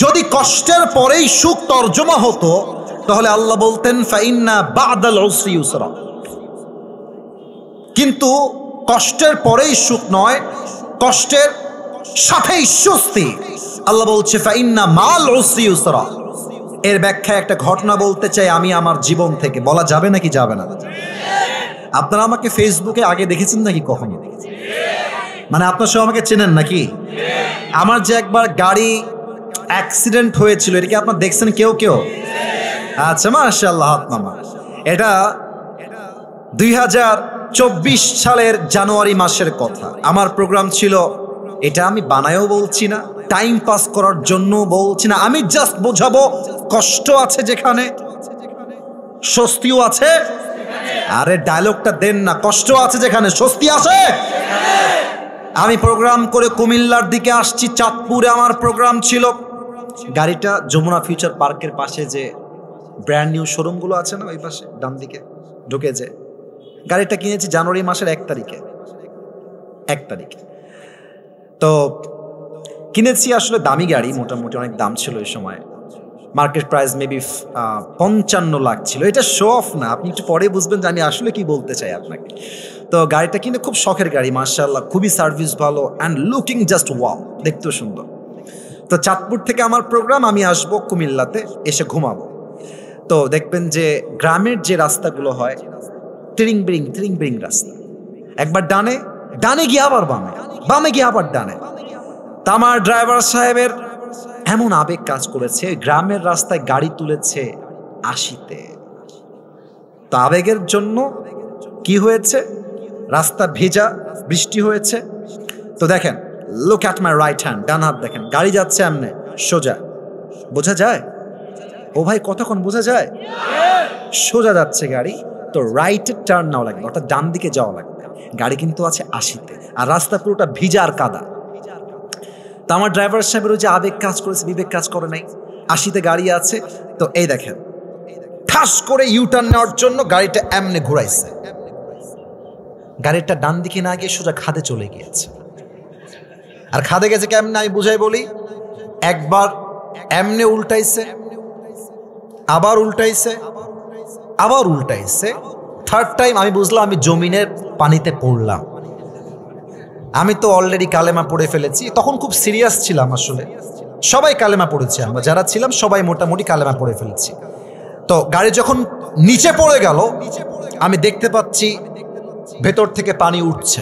যদি কষ্টের পরেই সুখ তরজমা হতো তাহলে আল্লাহ বলতেন ফা ইন্না বা'দাল উসরি ইউসরা, কিন্তু কষ্টের পরেই সুখ নয়, কষ্টের সাথেই স্বস্তি। আল্লাহ বলছে ফা ইন্না মা'আল উসরি ইউসরা। এর ব্যাখ্যায় একটা ঘটনা বলতে চাই আমি আমার জীবন থেকে, বলা যাবে নাকি যাবে না? আপনারা আমাকে ফেসবুকে আগে দেখেছেন নাকি কখনো? মানে আপনার সব আমাকে চেনেন নাকি? আমার যে একবার গাড়ি অ্যাক্সিডেন্ট হয়েছিল, এটা কি আপনারা দেখছেন কেউ কেউ? আচ্ছা মাশাআল্লাহ, হাত নামা। এটা 2024 সালের জানুয়ারি মাসের কথা। আমার প্রোগ্রাম ছিল, এটা আমি বানায়ও বলছি না, টাইম পাস করার জন্য বলছি না, আমি জাস্ট বোঝাবো কষ্ট আছে যেখানে স্বস্তিও আছে। আরে ডায়লগটা দেন না, কষ্ট আছে যেখানে স্বস্তি আছে। আমি প্রোগ্রাম করে কুমিল্লার দিকে আসছি, চাঁদপুরে আমার প্রোগ্রাম ছিল। গাড়িটা যমুনা ফিউচার পার্কের পাশে যে ব্র্যান্ড নিউ শোরুমগুলো আছে না, ওই পাশে ডান দিকে ঢুকে যে গাড়িটা কিনেছি জানুয়ারি মাসের 1 তারিখে। তো কিনেছি, আসলে দামি গাড়ি, মোটামুটি অনেক দাম ছিল ওই সময়, মার্কেট প্রাইস মেবি 55 লাখ ছিল। এটা শো অফ না, আপনি একটু পরে বুঝবেন যে আমি আসলে কি বলতে চাই আপনাকে। তো গাড়িটা কিনে খুব শখের গাড়ি, মাশাআল্লাহ, খুবই সার্ভিস ভালো অ্যান্ড লুকিং জাস্ট ওয়াও, দেখতেও সুন্দর। তো চাঁদপুর থেকে আমার প্রোগ্রাম, আমি আসবো কুমিল্লাতে, এসে ঘুমাবো। তো দেখবেন যে গ্রামের যে রাস্তাগুলো হয় ট্রিং বিরিং রাস্তা, একবার ডানে গিয়ে আবার বামে গিয়ে আবার ডানে। তা আমার ড্রাইভার সাহেবের এমন আবেগ কাজ করেছে, গ্রামের রাস্তায় গাড়ি তুলেছে 80-তে। তো আবেগের জন্য কি হয়েছে, রাস্তা ভেজা, বৃষ্টি হয়েছে। তো দেখেন, look at my right hand, ডান হাত দেখেন, গাড়ি যাচ্ছে এমনে সোজা, বোঝা যায়? ও ভাই কতক্ষণ বোঝা যায়? সোজা যাচ্ছে গাড়ি, তো রাইটে টার্ন নেওয়া লাগবে, অর্থাৎ ডান দিকে যাওয়া লাগবে। গাড়ি কিন্তু আছে 80-তে, আর রাস্তা পুরোটা ভিজা আর কাদা। তো আমার ড্রাইভার সাহেবের যে আবেগ কাজ করেছে, বিবেক কাজ করে নাই। 80-তে গাড়ি আছে, তো এই দেখেন ঠাস করে ইউটার্ন নেওয়ার জন্য গাড়িটা এমনে ঘুরাইছে, গাড়িটা ডান দিকে না গিয়ে সোজা খাদে চলে গিয়েছে। আর খাদে গেছে কেমনে আমি বুঝাই বলি, একবার এমনে উল্টাইছে, আবার উল্টাইছে, থার্ড টাইম আমি বুঝলাম আমি জমিনের পানিতে পড়লাম। আমি তো অলরেডি কালেমা পড়ে ফেলেছি, তখন খুব সিরিয়াস ছিলাম। আসলে সবাই কালেমা পড়েছি, আমরা যারা ছিলাম সবাই মোটামুটি কালেমা পড়ে ফেলেছি। তো গাড়ি যখন নিচে পড়ে গেল, আমি দেখতে পাচ্ছি ভেতর থেকে পানি উঠছে,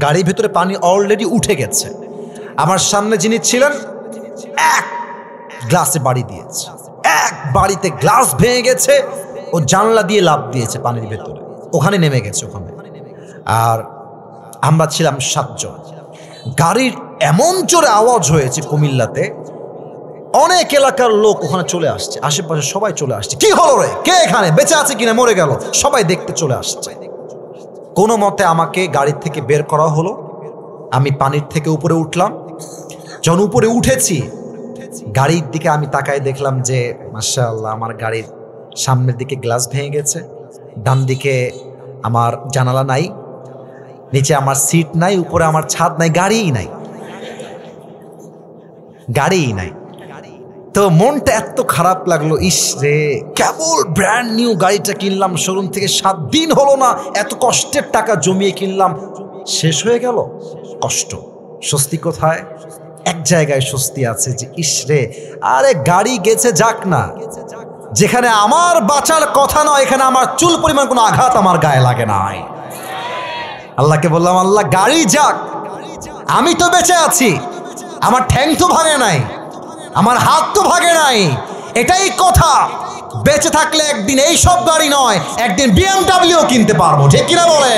গাড়ির ভেতরে পানি অলরেডি উঠে গেছে। আমার সামনে যিনি ছিলেন এক গ্লাসে বাড়ি দিয়েছে, এক বাড়িতে গ্লাস ভেঙে গেছে, ও জানলা দিয়ে লাফ দিয়েছে পানির ভেতরে, ওখানে নেমে গেছে ওখানে। আর আমরা ছিলাম 7 জন। গাড়ির এমন জোরে আওয়াজ হয়েছে কুমিল্লাতে, অনেক এলাকার লোক ওখানে চলে আসছে, আশেপাশে সবাই চলে আসছে। কি হলো রে, কে এখানে, বেঁচে আছে কিনা মরে গেল, সবাই দেখতে চলে আসছে। কোনো মতে আমাকে গাড়ির থেকে বের করা হলো। আমি পানির থেকে উপরে উঠলাম। যখন উপরে উঠেছি, গাড়ির দিকে আমি তাকায় দেখলাম যে মাশাআল্লাহ আমার গাড়ির সামনের দিকে গ্লাস ভেঙে গেছে, ডান দিকে আমার জানালা নাই, নিচে আমার সিট নাই, উপরে আমার ছাদ নাই, গাড়িই নাই, গাড়িই নাই। তো মনটা এত খারাপ লাগলো, ইস রে, কেবল ব্র্যান্ড নিউ গাড়িটা কিনলাম শোরুম থেকে, 7 দিন হলো না, এত কষ্টের টাকা জমিয়ে কিনলাম, শেষ হয়ে গেল। কষ্ট। স্বস্তি কোথায়? এক জায়গায় স্বস্তি আছে যে ইস রে, আরে গাড়ি গেছে যাক না, যেখানে আমার বাঁচার কথা নয়, এখানে আমার চুল পরিমাণ কোনো আঘাত আমার গায়ে লাগে নাই। আল্লাহকে বললাম, আল্লাহ গাড়ি যাক, আমি তো বেঁচে আছি, আমার ঠ্যাং তো ভাঙে নাই, আমার হাত তো ভাগে নাই, এটাই কথা। বেঁচে থাকলে একদিন এই সব গাড়ি নয়, একদিন BMW কিনতে পারবো, ঠিক কিনা বলে?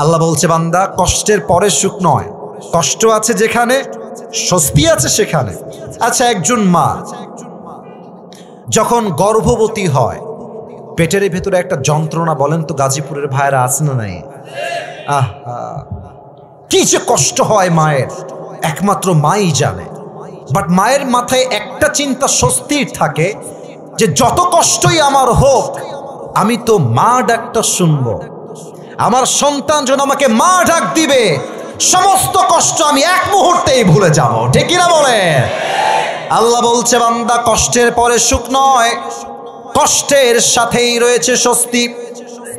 আল্লাহ বলছে, বান্দা কষ্টের পরে সুখ নয়, কষ্ট আছে যেখানে স্বস্তি আছে সেখানে। আচ্ছা, একজন মা যখন গর্ভবতী হয়, পেটের ভেতরে একটা যন্ত্রণা, বলেন তো গাজীপুরের ভাইরা আছে না নাই? কি যে কষ্ট হয় মায়ের, একমাত্র মাই জানে। বাট মায়ের মাথায় একটা চিন্তা স্বস্তির থাকে যে যত কষ্টই আমার হোক, আমি তো মা ডাকটা শুনবো, আমার সন্তান যেন আমাকে মা ডাক দিবে, সমস্ত কষ্ট আমি এক মুহূর্তেই ভুলে যাব, ঠিক কিনা বলে? আল্লাহ বলছে, বান্দা কষ্টের পরে সুখ নয়, কষ্টের সাথেই রয়েছে স্বস্তি।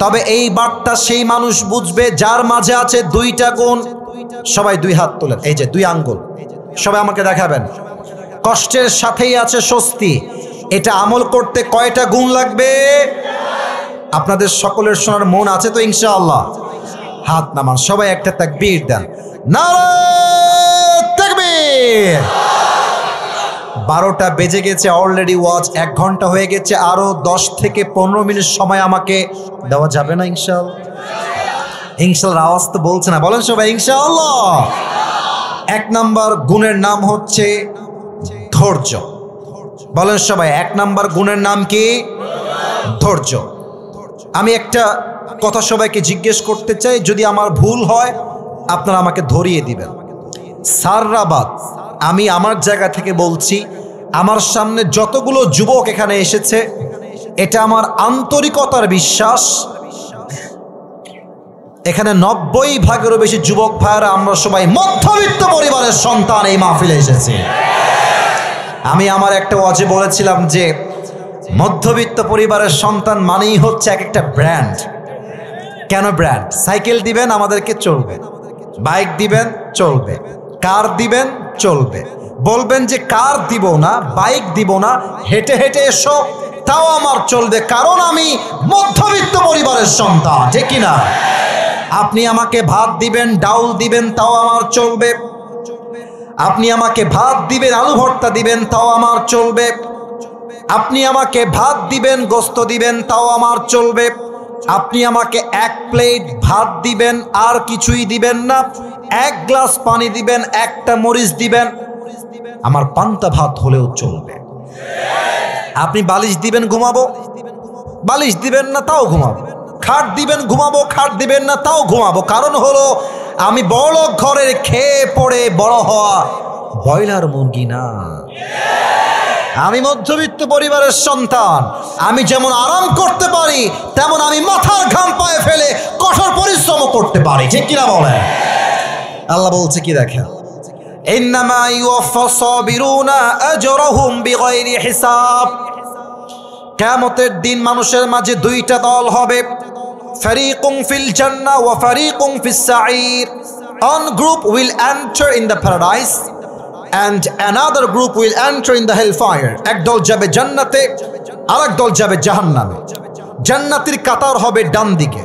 তবে এই বার্তা সেই মানুষ বুঝবে যার মাঝে আছে 2টা গুণ। সবাই 2 হাত তোলেন, এই যে 2 আঙ্গুল, সবাই আমাকে দেখাবেন। কষ্টের সাথেই আছে স্বস্তি, এটা আমল করতে কয়টা গুণ লাগবে? আপনাদের সকলের শোনার মন আছে তো ইনশাআল্লাহ? হাত নামান, সবাই একটা তাকবীর দেন, নারে তাকবীর। 12টা বেজে গেছে অলরেডি, ওয়াজ 1 ঘন্টা হয়ে গেছে, আরো 10 থেকে 15 মিনিট সময় আমাকে দেওয়া যাবে না ইনশাআল্লাহ? ইনশাআল্লাহ আওয়াজ তো বলছে না, বলেন সবাই ইনশাআল্লাহ। 1 নাম্বার গুণের নাম হচ্ছে ধৈর্য। বলেন সবাই, 1 নাম্বার গুণের নাম কি? ধৈর্য। আমি একটা কথা সবাইকে জিজ্ঞেস করতে চাই, যদি আমার ভুল হয় আপনারা আমাকে ধরিয়ে দিবেন। সাররাবাদ, আমি আমার জায়গা থেকে বলছি, আমার সামনে যতগুলো যুবক এখানে এসেছে, এটা আমার আন্তরিকতার বিশ্বাস, এখানে 90% বেশি যুবক ভাইরা আমরা সবাই মধ্যবিত্ত পরিবারের সন্তান এই মাহফিলে এসেছি। আমি আমার একটা ওয়াজে বলেছিলাম যে মধ্যবিত্ত পরিবারের সন্তান মানেই হচ্ছে এক একটা ব্র্যান্ড। কেন ব্র্যান্ড? সাইকেল দিবেন আমাদেরকে, চলবে, বাইক দিবেন, চলবে, কার দিবেন, চলবে, বলবেন যে কার দিব না, বাইক দিব না, হেঁটে হেঁটে এসো, তাও আমার চলবে, কারণ আমি মধ্যবিত্ত পরিবারের সন্তান, ঠিক কিনা? আপনি আমাকে ভাত দিবেন, ডাউল দিবেন, তাও আমার চলবে, আপনি আমাকে ভাত দিবেন, আলু ভর্তা দিবেন, তাও আমার চলবে, আপনি আমাকে ভাত দিবেন, গোস্ত দিবেন, তাও আমার চলবে, আপনি আমাকে 1 প্লেট ভাত দিবেন, আর কিছুই দিবেন না, 1 গ্লাস পানি দিবেন, 1টা মরিচ দিবেন, আমার পান্তা ভাত হলেও চলবে। আপনি বালিশ দিবেন, ঘুমাবো, বালিশ দিবেন না, তাও ঘুমাবো, খাট দিবেন, ঘুমাবো, খাট দিবেন না, তাও ঘুমাবো, কারণ হলো আমি বড় ঘরের খেয়ে পড়ে বড় হওয়া ব্রয়লার মুরগি না, আমি মধ্যবিত্ত পরিবারের সন্তান। আমি যেমন আরাম করতে পারি, তেমন আমি মাথার ঘাম পায়ে ফেলে কঠোর পরিশ্রম করতে পারি, ঠিক কিনা বলেন? আল্লাহ বলছে কি দেখেন, ইন্নামা ইউওয়াফাস সাবিরুনা আজরাহুম বিগাইরি হিসাব। কিয়ামতের দিন মানুষের মাঝে 2টা দল হবে, ফারিকুম ফিল জান্নাহ ওয়া ফারিকুম ফিস সাঈর। One group will enter in the paradise and another group will enter in the hellfire. এক দল যাবে জান্নাতে, আরেক দল যাবে জাহান্নামে। জান্নাতের কাতার হবে ডান দিকে।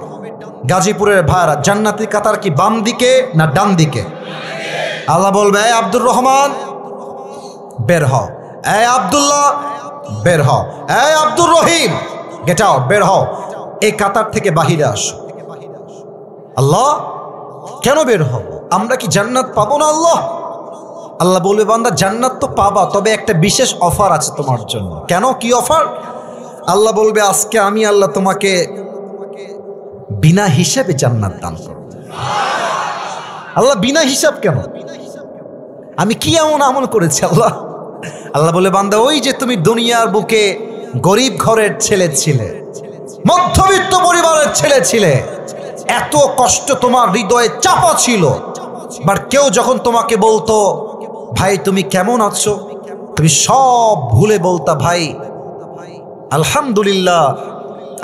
গাজীপুরের ভাইরা, জান্নাতের কাতার কি বাম দিকে না ডান দিকে? আল্লাহ বলবে, এই আব্দুর রহমান বের হও, এই আব্দুল্লাহ বের হও, এই আব্দুর রহিম গেট আউট, বের হও, এই কাতার থেকে বাহিরে আসো। আল্লাহ কেন বের হব? আমরা কি জান্নাত পাবো না? আল্লাহ আল্লাহ বলবে বান্দা জান্নাত তো পাবা, তবে একটা বিশেষ অফার আছে তোমার জন্য। কেন, কি অফার? আল্লাহ বলবে আজকে আমি আল্লাহ তোমাকে বিনা হিসাবে জান্নাত দান করব। আল্লাহ বিনা হিসাব কেন? আমি কি এমন আমল করেছি আল্লাহ? আল্লাহ বলে বান্দা ওই যে তুমি দুনিয়ার বুকে গরিব ঘরের ছেলে ছিলে, মধ্যবিত্ত পরিবারের ছেলে ছিলে, এত কষ্ট তোমার হৃদয়ে চাপা ছিল, বাট কেউ যখন তোমাকে বলতো ভাই তুমি কেমন আছো, তুমি সব ভুলে বলতা ভাই আলহামদুলিল্লাহ,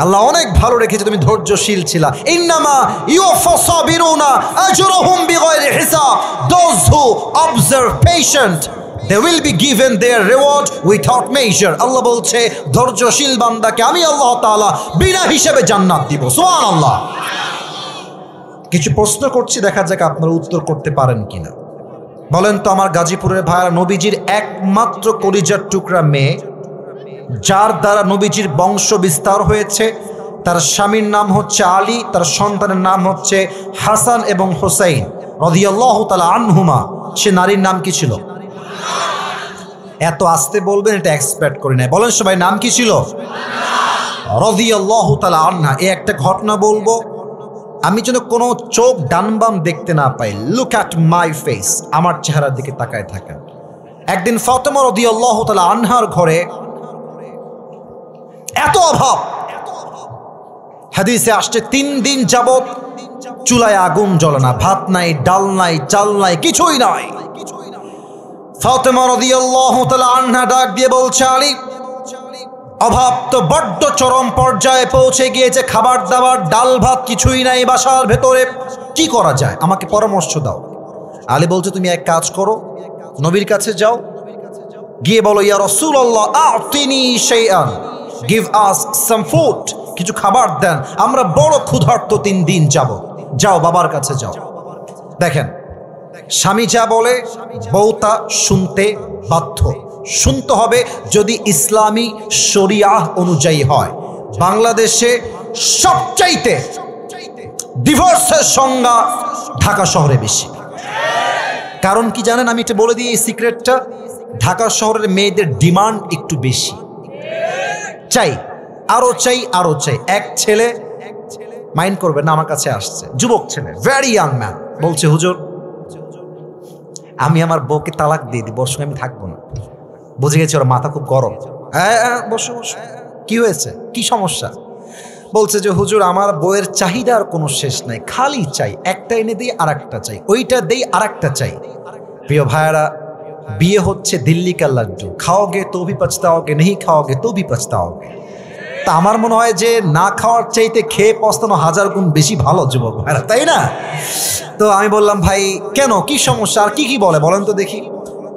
আল্লাহ অনেক ভালো রেখেছে, তুমি ধৈর্যশীল ছিলা। ইন্নামা ইউওয়াফাস সাবিরুনা আজরুহুম বিগাইরি হিসাব, those who observe patient they will be given their reward without measure। আল্লাহ বলছে ধৈর্যশীল বান্দাকে আমি আল্লাহ তাআলা বিনা হিসাবে জান্নাত দিব। সুবহানাল্লাহ। কিছু প্রশ্ন করছি, দেখা যাক আপনারা উত্তর করতে পারেন কিনা। বলেন তো আমার গাজীপুরের ভাইরা, নবীজির একমাত্র কলিজার টুকরা মেয়ে যার দ্বারা নবীজির বংশ বিস্তার হয়েছে, তার স্বামীর নাম হচ্ছে আলী, তার সন্তানের নাম হচ্ছে হাসান এবং হুসাইন রাদিয়াল্লাহু তাআলা আনহুমা। সে নারীর নাম কি ছিল? এত আস্তে বলবেন, এটা এক্সপেক্ট করি না। বলেন সবাই, নাম কি ছিল? রাদিয়াল্লাহু তাআলা আনহা। এই একটা ঘটনা বলবো, আমি যেন কোনো চোখ ডান বাম দেখতে না পাই। লুক অ্যাট মাই ফেস, আমার চেহারার দিকে তাকায় থাকেন। একদিন ফাতেমা রাদিয়াল্লাহু তাআলা আনহার ঘরে এত অভাব, হাদিসে আসছে 3 দিন যাবত চুলায় আগুন জ্বলে না, ভাত নাই, ডাল নাই, চাল নাই, কিছুই নাই। ফাতেমা রাদিয়াল্লাহু তাআলা আনহা ডাক দিয়ে বলছে, আলী, অভাব তো বড্ড চরম পর্যায়ে পৌঁছে গিয়েছে, খাবার দাবার ডাল ভাত কিছুই নাই বাসার ভেতরে, কি করা যায়, আমাকে পরামর্শ দাও। আলী বলছে তুমি এক কাজ করো, নবীর কাছে যাও, গিয়ে বলো ইয়া রাসূলুল্লাহ আ'তিনি শাইআন, গিভ আস সাম ফুড, কিছু খাবার দেন, আমরা বড় ক্ষুধার্ত 3 দিন যাব। যাও বাবার কাছে যাও। দেখেন স্বামী যা বলে বউ তা শুনতে বাধ্য। শুনতে হবে যদি ইসলামী শরিয়াহ অনুযায়ী হয়। বাংলাদেশে সবচাইতে ডিভোর্সের সংখ্যা ঢাকা শহরে বেশি। কারণ কি জানেন, আমি এটা বলে দিই এই সিক্রেটটা, ঢাকা শহরের মেয়েদের ডিমান্ড একটু বেশি, চাই আরো চাই আরো চাই। এক ছেলে মাইন্ড করবে না, আমার কাছে আসছে, যুবক ছেলে, ভেরি ইয়াং ম্যান, বলছে হুজুর আমি আমার বউকে তালাক দিয়ে দিই, ওর সঙ্গে আমি থাকবো না। বুঝে গেছি ওর মাথা খুব গরম। বসো বসো, কি হয়েছে, কি সমস্যা? বলছে যে হুজুর আমার বউয়ের চাহিদার কোনো শেষ নাই, খালি চাই, একটা এনে দিই আর একটা চাই, ওইটা দেই আর একটা চাই। প্রিয় ভাইয়ারা, বিয়ে হচ্ছে দিল্লি কা লাড্ডু, খাওগে তো ভি পছতাওগে, নেই খাওগে তো ভি পছতাওগে। তা আমার মনে হয় যে না খাওয়ার চাইতে খেয়ে পস্তানো 1000 গুণ বেশি ভালো যুবক ভাইরা, তাই না? তো আমি বললাম ভাই কেন, কি সমস্যা, আর কি কি বলে বলেন তো দেখি।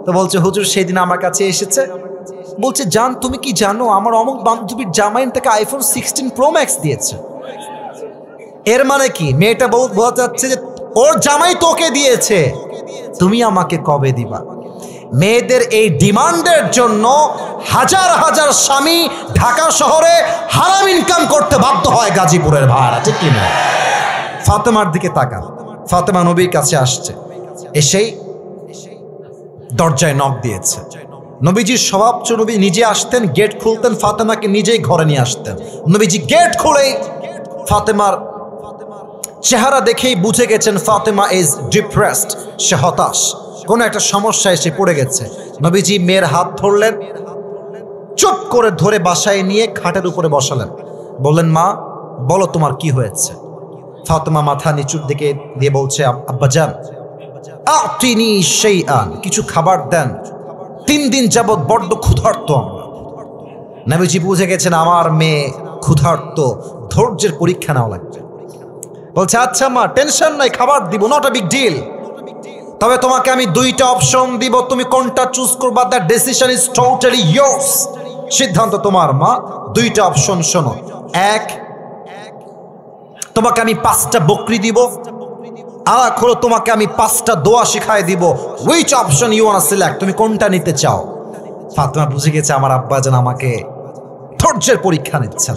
তো বলছে হুজুর সেদিন আমার কাছে এসেছে, বলছে জান তুমি কি জানো আমার অমুক বান্ধবীর জামাই তাকে আইফোন 16 প্রো ম্যাক্স দিয়েছে। এর মানে কি, মেয়েটা বোঝা যাচ্ছে যে ওর জামাই তোকে দিয়েছে, তুমি আমাকে কবে দিবা। মেয়েদের এই ডিমান্ডের জন্য হাজার হাজার স্বামী ঢাকা শহরে হারাম ইনকাম করতে বাধ্য হয় গাজীপুরের ভাড়া, ঠিক কিনা? ফাতেমার দিকে তাকান, ফাতেমা নবীর কাছে আসছে, এসেই দরজায় নক দিয়েছে। নবীজির স্বভাব, নবী নিজে আসতেন, গেট খুলতেন, ফাতেমাকে নিজেই ঘরে নিয়ে আসতেন। নবীজি গেট খুলেই ফাতেমার চেহারা দেখেই বুঝে গেছেন ফাতেমা ইজ ডিপ্রেসড, সে হতাশ, কোনো একটা সমস্যা এসে পড়ে গেছে। নবীজি মেয়ের হাত ধরলেন, চুপ করে ধরে বাসায় নিয়ে খাটের উপরে বসালেন, বললেন মা বলো তোমার কি হয়েছে। ফাতেমা মাথা নিচুর দিকে দিয়ে বলছে আব্বাজান আ'তিনি শাইআন, কিছু খাবার দেন, 3 দিন যাবৎ বড্ড ক্ষুধার্ত আমরা। নবীজি বুঝে গেছেন আমার মেয়ে ক্ষুধার্ত, ধৈর্যের পরীক্ষা নেওয়া লাগবে। বলছে আচ্ছা মা টেনশন নাই, খাবার দিব, নট আ বিগ ডিল, তবে তোমাকে আমি 2টা অপশন দিব, তুমি কোনটা চুজ করবা, the decision is totally yours, সিদ্ধান্ত তোমার মা। 2টা অপশন শোনো, এক তোমাকে আমি 5টা বকরি দিব, আর এক হলো তোমাকে আমি 5টা দোয়া শিখাই দিব। Which option you want to select, তুমি কোনটা নিতে চাও? ফাতেমা বুঝে গেছে আমার আব্বাজান আমাকে ধৈর্যের পরীক্ষা নিচ্ছেন।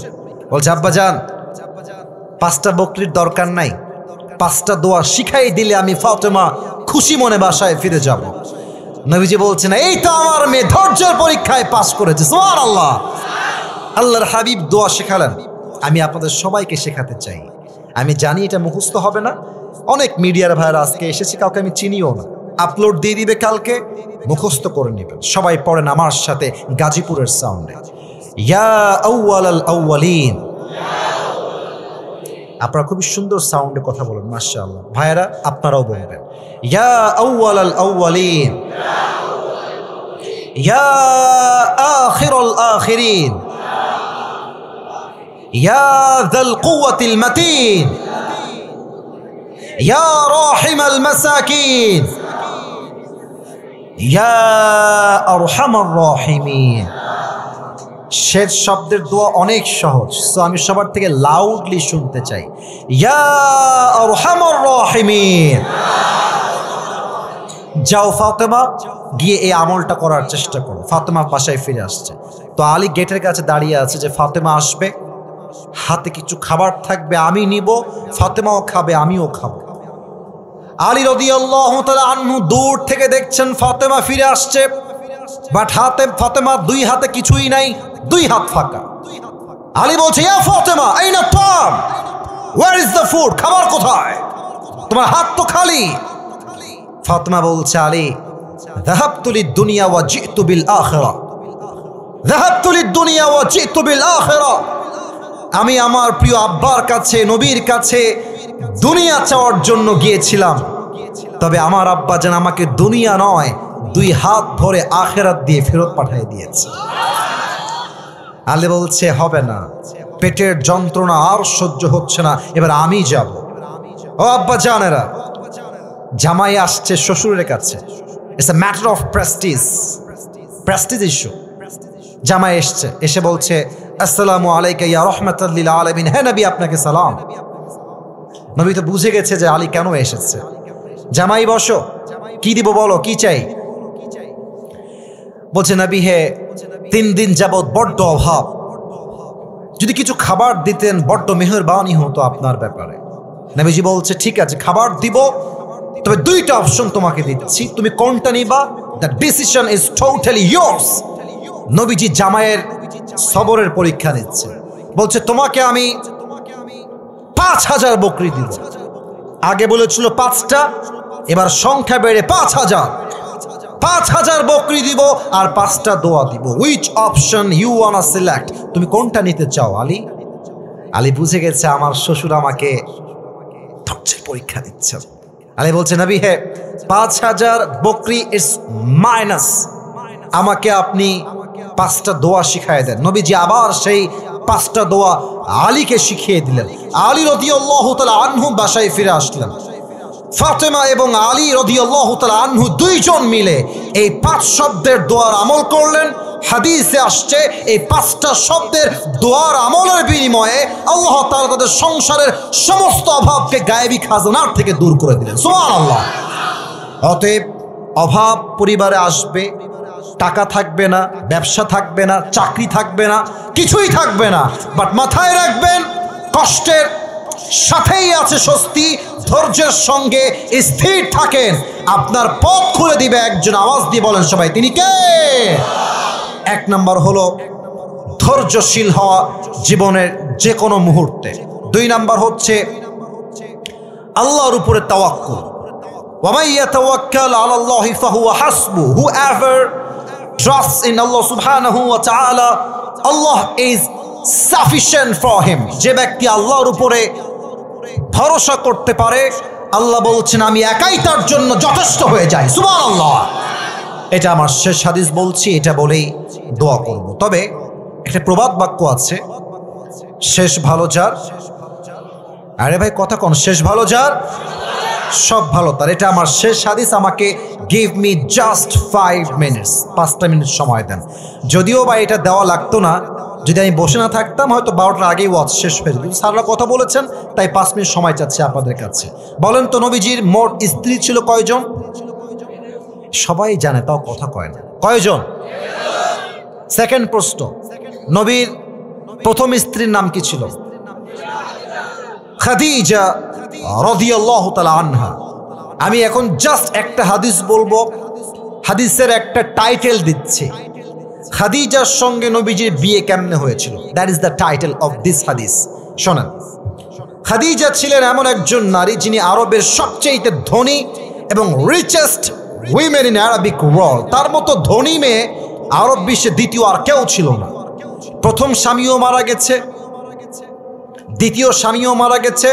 বলছে আব্বাজান 5টা বকরির দরকার নাই, 5টা দোয়া শিখাই দিলে আমি ফাতেমা খুশি মনে বাসায় ফিরে যাব। নবীজি বলছেন এই তো আমার মেয়ে ধৈর্যের পরীক্ষায় পাস করেছে, সুবহানাল্লাহ। আল্লাহর হাবিব দোয়া শেখালেন, আমি আপনাদের সবাইকে শেখাতে চাই। আমি জানি এটা মুখস্থ হবে না, অনেক মিডিয়ার ভাইরা আজকে এসেছে, কাউকে আমি চিনিও না, আপলোড দিয়ে দিবে কালকে, মুখস্থ করে নেবেন। সবাই পড়েন আমার সাথে গাজীপুরের সাউন্ডে, ইয়া আউয়ালাল আউয়ালিন। আপনারা খুবই সুন্দর সাউন্ডে কথা বলেন, মাশাআল্লাহ। ভাইরা আপনারাও বলবেন, ইয়া আউয়ালাল আউয়ালিন, ইয়া আখিরাল আখিরিন, ইয়া যাল কুওয়াতিল মাতিন, ইয়া রাহিমাল মাসাকিন, ইয়া আরহামার রাহিমিন। শেষ শব্দের দোয়া অনেক সহজ, সো আমি সবার থেকে লাউডলি শুনতে চাই, ইয়া আরহামার রাহিমিন। যাও ফাতেমা, গিয়ে এই আমলটা করার চেষ্টা করো। ফাতেমা বাসায় ফিরে আসছে, তো আলী গেটের কাছে দাঁড়িয়ে আছে যে ফাতেমা আসবে, হাতে কিছু খাবার থাকবে, আমি নিব, ফাতেমাও খাবে, আমিও খাবো। আলী রাদিয়াল্লাহু তাআলা আনহু দূর থেকে দেখছেন ফাতেমা ফিরে আসছে, বাট হাতে ফাতেমা দুই হাতে কিছুই নাই, দুই হাত ফাঁকা। আলী বলছে, ইয়া ফাতেমা আইনা তাম, ওয়্যার ইজ দ্য ফুড, খাবার কোথায়, তোমার হাত তো খালি। ফাতেমা বলছে, আলী যাহাবতু লিদ-দুনিয়া ওয়া জিতু বিল আখিরা, যাহাবতু লিদ-দুনিয়া ওয়া জিতু বিল আখিরা। আমি আমার প্রিয় আব্বার কাছে, নবীর কাছে দুনিয়া চাওয়ার জন্য গিয়েছিলাম, তবে আমার আব্বা যেন আমাকে দুনিয়া নয়, দুই হাত ভরে আখিরাত দিয়ে ফেরত পাঠিয়ে দিয়েছে। আলী বলছে, হবে না, পেটের যন্ত্রণা আর সহ্য হচ্ছে না, এবার আমি যাব। ও আব্বা জানেরা, জামাই আসছে শ্বশুরের কাছে, it's a matter of Prestige, Prestige issue. জামাই এসছে, এসে বলছে, আসসালামু আলাইকা ইয়া রাহমাতাল লিল আলামিন, হে নবী আপনাকে সালাম। নবী তো বুঝে গেছে যে আলী কেন এসেছে। জামাই বসো, কি দিব বলো, কি চাই? বলছে, নবী হে 3 দিন যাবৎ বড্ড অভাব, যদি কিছু খাবার দিতেন বড্ড মেহেরবানি হতো আপনার ব্যাপারে। নবীজি বলছে, ঠিক আছে খাবার দিব, তবে 2টা অপশন তোমাকে দিচ্ছি, তুমি কোনটা নিবা, the decision is totally yours. নবীজি জামাইয়ের সবরের পরীক্ষা নিচ্ছে, বলছে, তোমাকে আমি 5000 বকরি দিব। আগে বলেছিল 5টা, এবার সংখ্যা বেড়ে 5000। 5000 বকরি দিব আর 5টা দোয়া দিব। Which option you wanna select, তুমি কোনটা নিতে চাও আলী? আলী বুঝে গেছে আমার শ্বশুর আমাকে ধৈর্যের পরীক্ষা দিচ্ছে। আলী বলছে, নবী হে 5000 বকরি ইজ মাইনাস, আমাকে আপনি 5টা দোয়া শিখায় দেন। নবীজি আবার সেই 5টা দোয়া আলীকে শিখিয়ে দিলেন। আলী রাদিয়াল্লাহু তাআলা আনহু বাসায় ফিরে আসলেন। ফাতেমা এবং আলী রাদিয়াল্লাহু তাআলা আনহু দুইজন মিলে এই 5 শব্দের দোয়ার আমল করলেন। হাদিসে আসছে এই 5টা শব্দের দোয়ার আমলের বিনিময়ে আল্লাহ তাআলা তাদের সংসারের সমস্ত অভাবকে গায়েবী খাজানার থেকে দূর করে দিলেন। সুবহানাল্লাহ। অতএব অভাব পরিবারে আসবে, টাকা থাকবে না, ব্যবসা থাকবে না, চাকরি থাকবে না, কিছুই থাকবে না, বাট মাথায় রাখবেন কষ্টের সাথেই আছে স্বস্তি। ধৈর্যের সঙ্গে স্থির থাকেন, আপনার পথ খুলে দিবে একজন। আওয়াজ দিয়ে বলেন সবাই, তিনি কে? 1 নম্বর হলো ধৈর্যশীল হওয়া জীবনের যে কোনো মুহূর্তে। 2 নম্বর হচ্ছে আল্লাহর উপরে তাওয়াক্কুল। ওয়া মান ইয়াতাওয়াক্কাল আলাল্লাহি ফাহুয়া হাসবু, whoever trusts in Allah subhanahu wa ta'ala, Allah is sufficient for him। যে ব্যক্তি আল্লাহর উপরে ভরসা করতে পারে, আল্লাহ বলছেন আমি একাই তার জন্য যথেষ্ট হয়ে যাই। সুবহানাল্লাহ। এটা আমার শেষ হাদিস বলছি, এটা বলেই দোয়া করব। তবে একটা প্রবাদ বাক্য আছে, শেষ ভালো যার, আরে ভাই কথা কোন, শেষ ভালো যার সব ভালো তার। এটা আমার শেষ হাদিস। আমাকে গিভ মি জাস্ট 5 মিনিটস, 5টা মিনিট সময় দেন। যদিও বা এটা দেওয়া লাগতো না, যদি আমি বসে না থাকতাম হয়তো 12টার আগেই ওয়াজ শেষ হয়ে যেত। স্যাররা কথা বলেছেন তাই 5 মিনিট সময় চাচ্ছি আপনাদের কাছে। বলেন তো নবীজির মোট স্ত্রী ছিল কয়জন? সবাই জানে, তাও কথা কয় না। কয়জন? সেকেন্ড প্রশ্ন, নবীর প্রথম স্ত্রীর নাম কি ছিল? খাদিজা রাদিয়াল্লাহু তাআলা আনহা। আমি এখন জাস্ট একটা হাদিস বলবো, হাদিসের একটা টাইটেল দিচ্ছে, খাদিজার সঙ্গে নবীজির বিয়ে কেমনে হয়েছিল। That is the title of this হাদিস। শোনেন, খাদিজা ছিলেন এমন একজন নারী যিনি আরবের সবচেয়ে ধনী এবং richest women in Arabic world. তার মতো ধনী মেয়ে আরব বিশ্বে দ্বিতীয় আর কেউ ছিল না। প্রথম স্বামীও মারা গেছে, দ্বিতীয় স্বামীও মারা গেছে,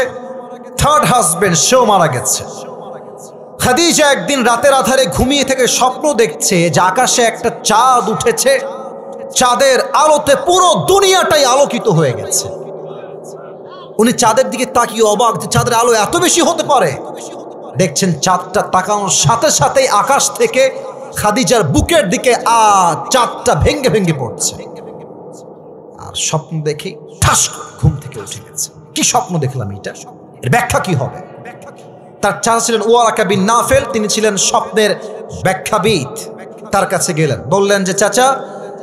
থার্ড হাজবেন্ড সেও মারা গেছে। খাদিজা একদিন রাতের আধারে ঘুমিয়ে থেকে স্বপ্ন দেখছে যে আকাশে একটা চাঁদ উঠেছে, চাঁদের আলোতে পুরো দুনিয়াটাই আলোকিত হয়ে গেছে। উনি চাঁদের দিকে তাকিয়ে অবাক যে চাঁদের আলো এত বেশি হতে পারে। দেখছেন চাঁদটা তাকানোর সাথে সাথেই আকাশ থেকে খাদিজার বুকের দিকে চাঁদটা ভেঙ্গে ভেঙ্গে পড়ছে। আর স্বপ্ন দেখে ঠাস করে ঘুম থেকে উঠে গেছে। কি স্বপ্ন দেখলাম এটা, এর ব্যাখ্যা কি হবে? তার চাচা ছিলেন ওয়ারাকা বিন নাফেল, তিনি ছিলেন স্বপ্নের ব্যাখ্যাবিদ। তার কাছে গেলেন, বললেন যে চাচা,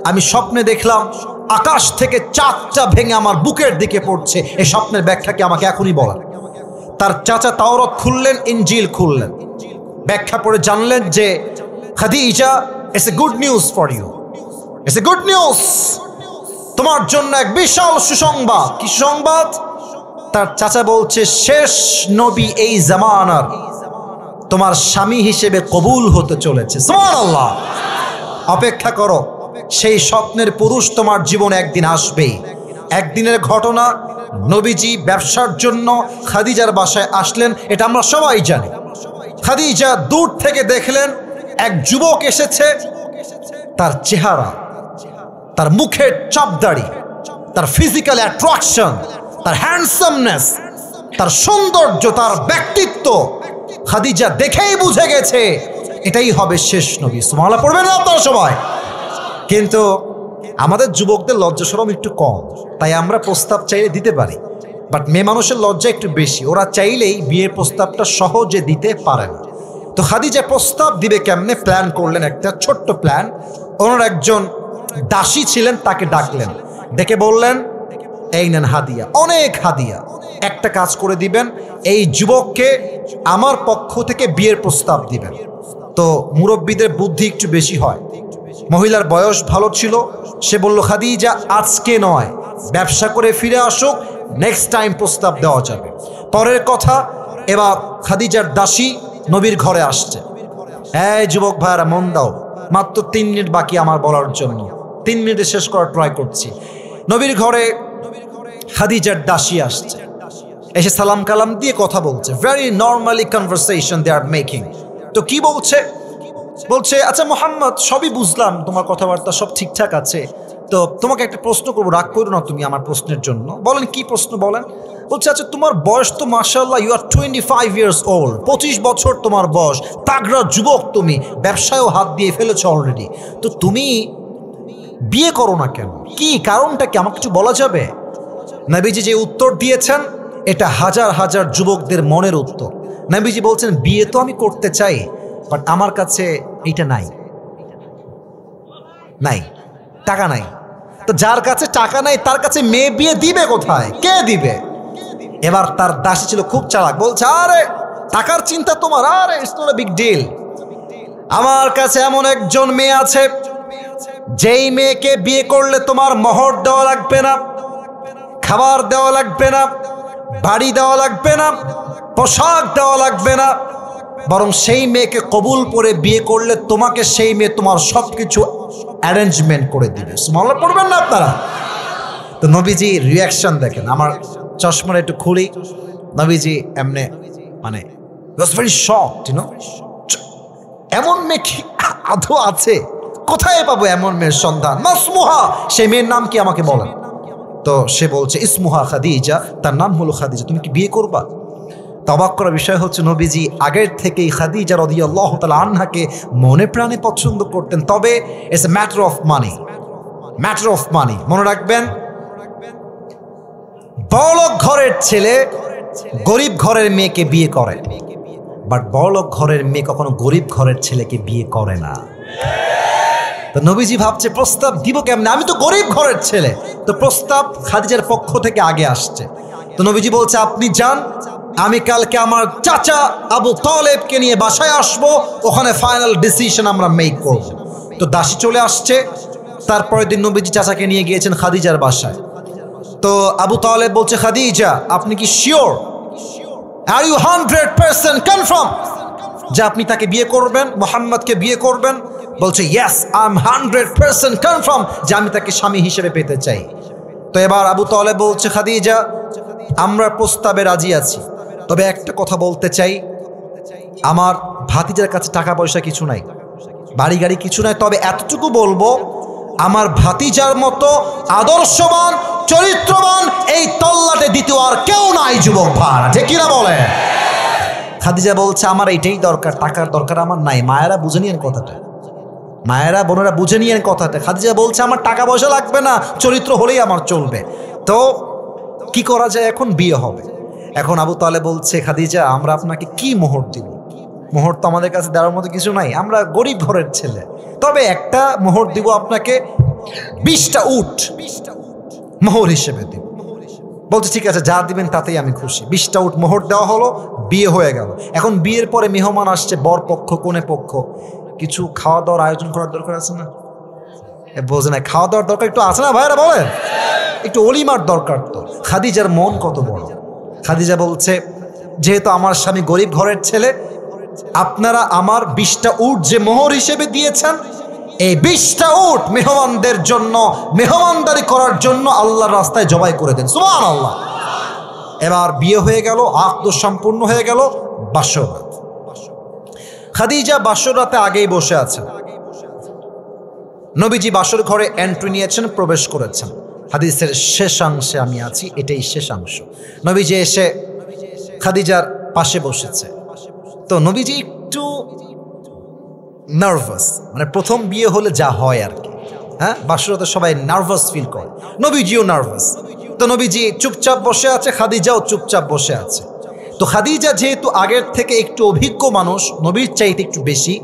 আমি স্বপ্নে দেখলাম আকাশ থেকে চাঁদটা ভেঙে আমার বুকের দিকে পড়ছে, এই স্বপ্নের ব্যাখ্যা কি আমাকে এখনই বলেন। তার চাচা তাওরাত খুললেন, ইনজিল খুললেন, ব্যাখ্যা পড়ে জানলেন যে Khadija, it's a good news for you, it's a good news, তোমার জন্য এক বিশাল সুসংবাদ। কি সুসংবাদ? তার চাচা বলছে শেষ নবী এই জামানার তোমার স্বামী হিসেবে কবুল হতে চলেছে। সুবহানাল্লাহ। অপেক্ষা করো, সেই স্বপ্নের পুরুষ তোমার জীবনে একদিন আসবেই। একদিনের ঘটনা, নবীজি ব্যবসার জন্য খাদিজার বাসায় আসলেন, এটা আমরা সবাই জানি। খাদিজা দূর থেকে দেখলেন এক যুবক এসেছে। তার চেহারা, তার মুখের চাপদাড়ি, তার ফিজিক্যাল অ্যাট্রাকশন, তার হ্যান্ডসামনেস, তার সৌন্দর্য, তার ব্যক্তিত্ব, খাদিজা দেখেই বুঝে গেছে এটাই হবে শেষ নবী। সুবহানাল্লাহ পড়বেন না আপনারা সবাই? কিন্তু আমাদের যুবকদের লজ্জা শরম একটু কম, তাই আমরা প্রস্তাব চাইলে দিতে পারি। বাট মেয়ে মানুষের লজ্জা একটু বেশি, ওরা চাইলেই বিয়ের প্রস্তাবটা সহজে দিতে পারে না। তো খাদিজা প্রস্তাব দিবে কেমনে প্ল্যান করলেন, একটা ছোট্ট প্ল্যান। ওনার একজন দাসী ছিলেন, তাকে ডাকলেন, ডেকে বললেন, এই নেন হাদিয়া, অনেক হাদিয়া, একটা কাজ করে দিবেন, এই যুবককে আমার পক্ষ থেকে বিয়ের প্রস্তাব দিবেন। তো মুরব্বীদের বুদ্ধি একটু বেশি হয়, মহিলার বয়স ভালো ছিল, সে বলল খাদিজা আজকে নয়, ব্যবসা করে ফিরে আসুক, নেক্সট টাইম প্রস্তাব দেওয়া যাবে। পরের কথা, এবার খাদিজার দাসী নবীর ঘরে আসছে। এই যুবক ভাইরা মন দাও, মাত্র 3 মিনিট বাকি আমার বলার জন্য, 3 মিনিটে শেষ করার ট্রাই করছি। নবীর ঘরে খাদিজার দাসী আসছে, এসে সালাম কালাম দিয়ে কথা বলছে, very normally conversation they are making. তো কি বলছে? বলছে আচ্ছা মুহাম্মদ, সবই বুঝলাম, তোমার কথাবার্তা সব ঠিকঠাক আছে, তো তোমাকে একটা প্রশ্ন করবো, রাগ করো না তুমি আমার প্রশ্নের জন্য। বলেন কি প্রশ্ন বলেন। বলছে আচ্ছা তোমার বয়স তো মাশাআল্লাহ, ইউ আর 25 ইয়ার্স ওল্ড, 25 বছর তোমার বয়স, তাগড়া যুবক, তুমি ব্যবসায়ও হাত দিয়ে ফেলেছো অলরেডি, তো তুমি বিয়ে করো না কেন? কি কারণটা কি আমাকে কিছু বলা যাবে? নবীজি যে উত্তর দিয়েছেন এটা হাজার হাজার যুবকদের মনের উত্তর। নবীজি বলছেন বিয়ে তো আমি করতে চাই, বাট আমার কাছে এটা নাই, নাই, টাকা নাই। তো যার কাছে টাকা নাই তার কাছে মেয়ে বিয়ে দিবে কোথায়? কে দিবে? এবার তার দাসী ছিল খুব চালাক, বলছে আরে টাকার চিন্তা তোমার, আরে it's not a big deal, আমার কাছে এমন একজন মেয়ে আছে যেই মেয়েকে বিয়ে করলে তোমার মোহর দেওয়া লাগবে না, খাবার দেওয়া লাগবে না, বাড়ি দেওয়া লাগবে না, পোশাক দেওয়া লাগবে না, বরং সেই মেয়েকে কবুল করে বিয়ে করলে তোমাকে সেই মেয়ে তোমার সবকিছু অ্যারেঞ্জমেন্ট করে দিবে। সুবহানাল্লাহ পড়বেন না আপনারা? তো নবীজি রিয়াকশন দেখেন, আমার চশমাটা একটু খুলি, নবীজি এমনি মানে was very shocked, you know, এমন মেয়ে কি আদৌ আছে? কোথায় পাবো এমন মেয়ের সন্ধান? মাসমুহা, সেই মেয়ের নাম কি আমাকে বলেন। তো সে বলছে ইসমুহা খাদিজা, তার নাম হলো খাদিজা, তুমি কি বিয়ে করবা? অবাক করার বিষয় হচ্ছে নবীজি আগের থেকেই খাদিজা রাদিয়াল্লাহু তাআলা আনহাকে মনে প্রাণে পছন্দ করতেন, তবে it's a matter of money, matter of money. মনে রাখবেন, বড়লোক ঘরের ছেলে গরিব ঘরের মেয়েকে বিয়ে করে, বাট বড়লোক ঘরের মেয়ে কখনো গরিব ঘরের ছেলেকে বিয়ে করে না। তো নবীজি ভাবছে প্রস্তাব দিব কেমনে, আমি তো গরিব ঘরের ছেলে। তো প্রস্তাব খাদিজার পক্ষ থেকে আগে আসছে। তো নবীজি বলছে আপনি যান, আমি কালকে আমার চাচা আবু তালেবকে নিয়ে বাসায় আসব, ওখানে ফাইনাল ডিসিশন আমরা মেক করব। তো দাসী চলে আসছে। তারপরের দিন নবীজি চাচাকে নিয়ে গিয়েছেন খাদিজার বাসায়। তো আবু তালেব বলছে, খাদিজা আপনি কি শিওর, আর ইউ 100% কনফার্ম যে আপনি তাকে বিয়ে করবেন, মোহাম্মদকে বিয়ে করবেন? বলছে, ইয়েস আই এম 100% কনফার্ম যে আমি তাকে স্বামী হিসেবে পেতে চাই। তো এবার আবু তালেব বলছে, খাদিজা আমরা প্রস্তাবে রাজি আছি, তবে একটা কথা বলতে চাই, আমার ভাতিজার কাছে টাকা পয়সা কিছু নাই, বাড়ি গাড়ি কিছু নাই, তবে এতটুকু বলবো, আমার ভাতিজার মতো আদর্শবান চরিত্রবান এই তল্লাটে দ্বিতীয় আর কেউ নাই যুবক ভাড়া, ঠিক কিনা বলে? খাদিজা বলছে, আমার এইটাই দরকার, টাকার দরকার আমার নাই। মায়েরা বুঝে নিয়েন কথাটা, মায়েরা বোনেরা বুঝে নিয়েন কথাটা। খাদিজা বলছে, আমার টাকা পয়সা লাগবে না, চরিত্র হলেই আমার চলবে। তো কি করা যায়, এখন বিয়ে হবে। এখন আবু তালেব বলছে, খাদিজা আমরা আপনাকে কি মোহর দিব? মোহর তো আমাদের কাছে দেওয়ার মতো কিছু নাই, আমরা গরিব ঘরের ছেলে, তবে একটা মোহর দিব আপনাকে, 20টা উট মোহর হিসেবে দিব। বলছে, ঠিক আছে যা দিবেন তাতেই আমি খুশি। 20টা উট মোহর দেওয়া হলো, বিয়ে হয়ে গেল। এখন বিয়ের পরে মেহমান আসছে, বর পক্ষ কনে পক্ষ, কিছু খাওয়া দাওয়ার আয়োজন করার দরকার আছে না? বোঝে না, খাওয়া দাওয়ার দরকার একটু আছে না ভাইরা, বলেন? একটু অলিমার দরকার। তো খাদিজার মন কত বড়। খাদিজা বলছে, যেহেতু আমার স্বামী গরিব ঘরের ছেলে, আপনারা আমার 20টা উট যে মোহর হিসেবে দিয়েছেন, এই 20টা উট মেহমানদের জন্য, মেহমানদারি করার জন্য আল্লাহর রাস্তায় জবাই করে দেন, সুবহানাল্লাহ। এবার বিয়ে হয়ে গেল, আকদ সম্পূর্ণ হয়ে গেল। বাসরাত, খাদিজা বাসরাতে আগেই বসে আছেন। নবীজি বাসর ঘরে এন্ট্রি নিয়েছেন, প্রবেশ করেছেন। হাদিসের শেষাংশে আমি আছি, এটাই শেষাংশ। নবীজি এসে খাদিজার পাশে বসেছে। তো নবীজি একটু নার্ভাস, মানে প্রথম বিয়ে হলে যা হয় আর কি, হ্যাঁ, বাসরাতে সবাই নার্ভাস ফিল করে, নবীজিও নার্ভাস। তো নবীজি চুপচাপ বসে আছে, খাদিজাও চুপচাপ বসে আছে। তো খাদিজা যেহেতু আগের থেকে একটু অভিজ্ঞ মানুষ, নবীর চাইতে একটু বেশি,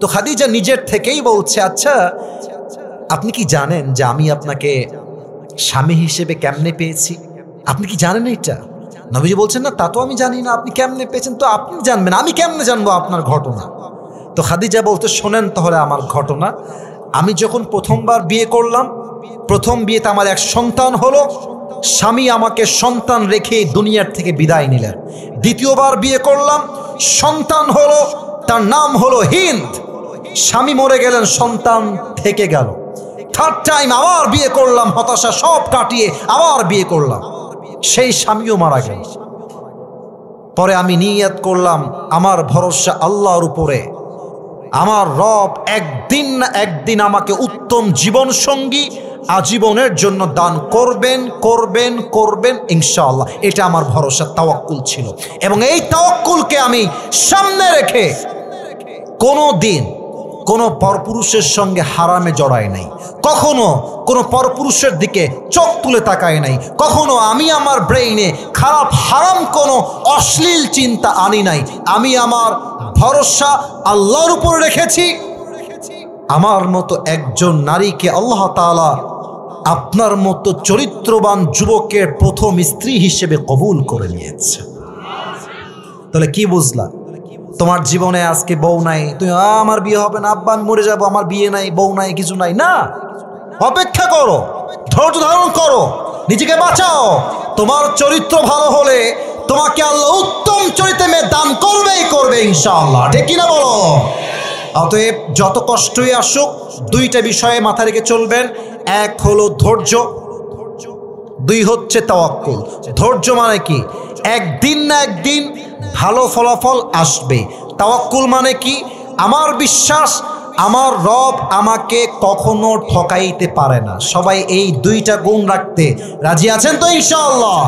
তো খাদিজা নিজের থেকেই বলছে, আচ্ছা আপনি কি জানেন যে আমি আপনাকে স্বামী হিসেবে কেমনে পেয়েছি? আপনি কি জানেন এটা? নবীজি বলছেন, না তা তো আমি জানি না, আপনি কেমনে পেয়েছেন? তো আপনি জানবেন, আমি কেমনে জানবো আপনার ঘটনা? তো খাদিজা বলতে, শোনেন তাহলে আমার ঘটনা। আমি যখন প্রথমবার বিয়ে করলাম, প্রথম বিয়েতে আমার এক সন্তান হলো, স্বামী আমাকে সন্তান রেখে দুনিয়ার থেকে বিদায় নিলেন। দ্বিতীয়বার বিয়ে করলাম, সন্তান হলো, তার নাম হলো হিন্দ, স্বামী মরে গেলেন, সন্তান থেকে গেল। থার্ড টাইম আবার বিয়ে করলাম, হতাশা সব কাটিয়ে আবার বিয়ে করলাম, সেই স্বামীও মারা গেল। পরে আমি নিয়ত করলাম, আমার ভরসা আল্লাহর উপরে, আমার রব একদিন না একদিন আমাকে উত্তম জীবন সঙ্গী আজীবনের জন্য দান করবেন করবেন করবেন ইনশাআল্লাহ। এটা আমার ভরসা, তাওয়াক্কুল ছিল। এবং এই তাওয়াক্কুলকে আমি সামনে রেখে কোনো দিন কোনো পরপুরুষের সঙ্গে হারামে জড়ায় নাই, কখনো কোনো পরপুরুষের দিকে চোখ তুলে তাকায় নাই, কখনো আমি আমার ব্রেইনে খারাপ হারাম কোনো অশ্লীল চিন্তা আনি নাই। আমি আমার ভরসা আল্লাহর উপর রেখেছি। আমার মতো একজন নারীকে আল্লাহ তাআলা আপনার মতো চরিত্রবান যুবকের প্রথম স্ত্রী হিসেবে কবুল করে নিয়েছে। তাহলে কি বুঝলা? তোমার জীবনে আজকে বউ নাই, তুমি আমার বিয়ে হবে না, আব্বা আমি মরে যাবো, আমার বিয়ে নাই, বউ নাই, কিছু নাই, না। অপেক্ষা করো, ধৈর্য ধারণ করো, নিজেকে বাঁচাও। তোমার চরিত্র ভালো হলে তোমাকে আল্লাহ উত্তম চরিত্রে দান করবেই করবে ইনশাআল্লাহ, ঠিক কিনা বলো? অতএব যত কষ্টই আসুক, দুইটা বিষয়ে মাথা রেখে চলবেন। এক হলো ধৈর্য, দুই হচ্ছে তাওয়াক্কুল। ধৈর্য মানে কি? একদিন না একদিন ভালো ফলাফল আসবে। তাওয়াক্কুল মানে কি? আমার বিশ্বাস আমার রব আমাকে কখনো ঠকাইতে পারে না। সবাই এই দুইটা গুণ রাখতে রাজি আছেন তো ইনশাআল্লাহ?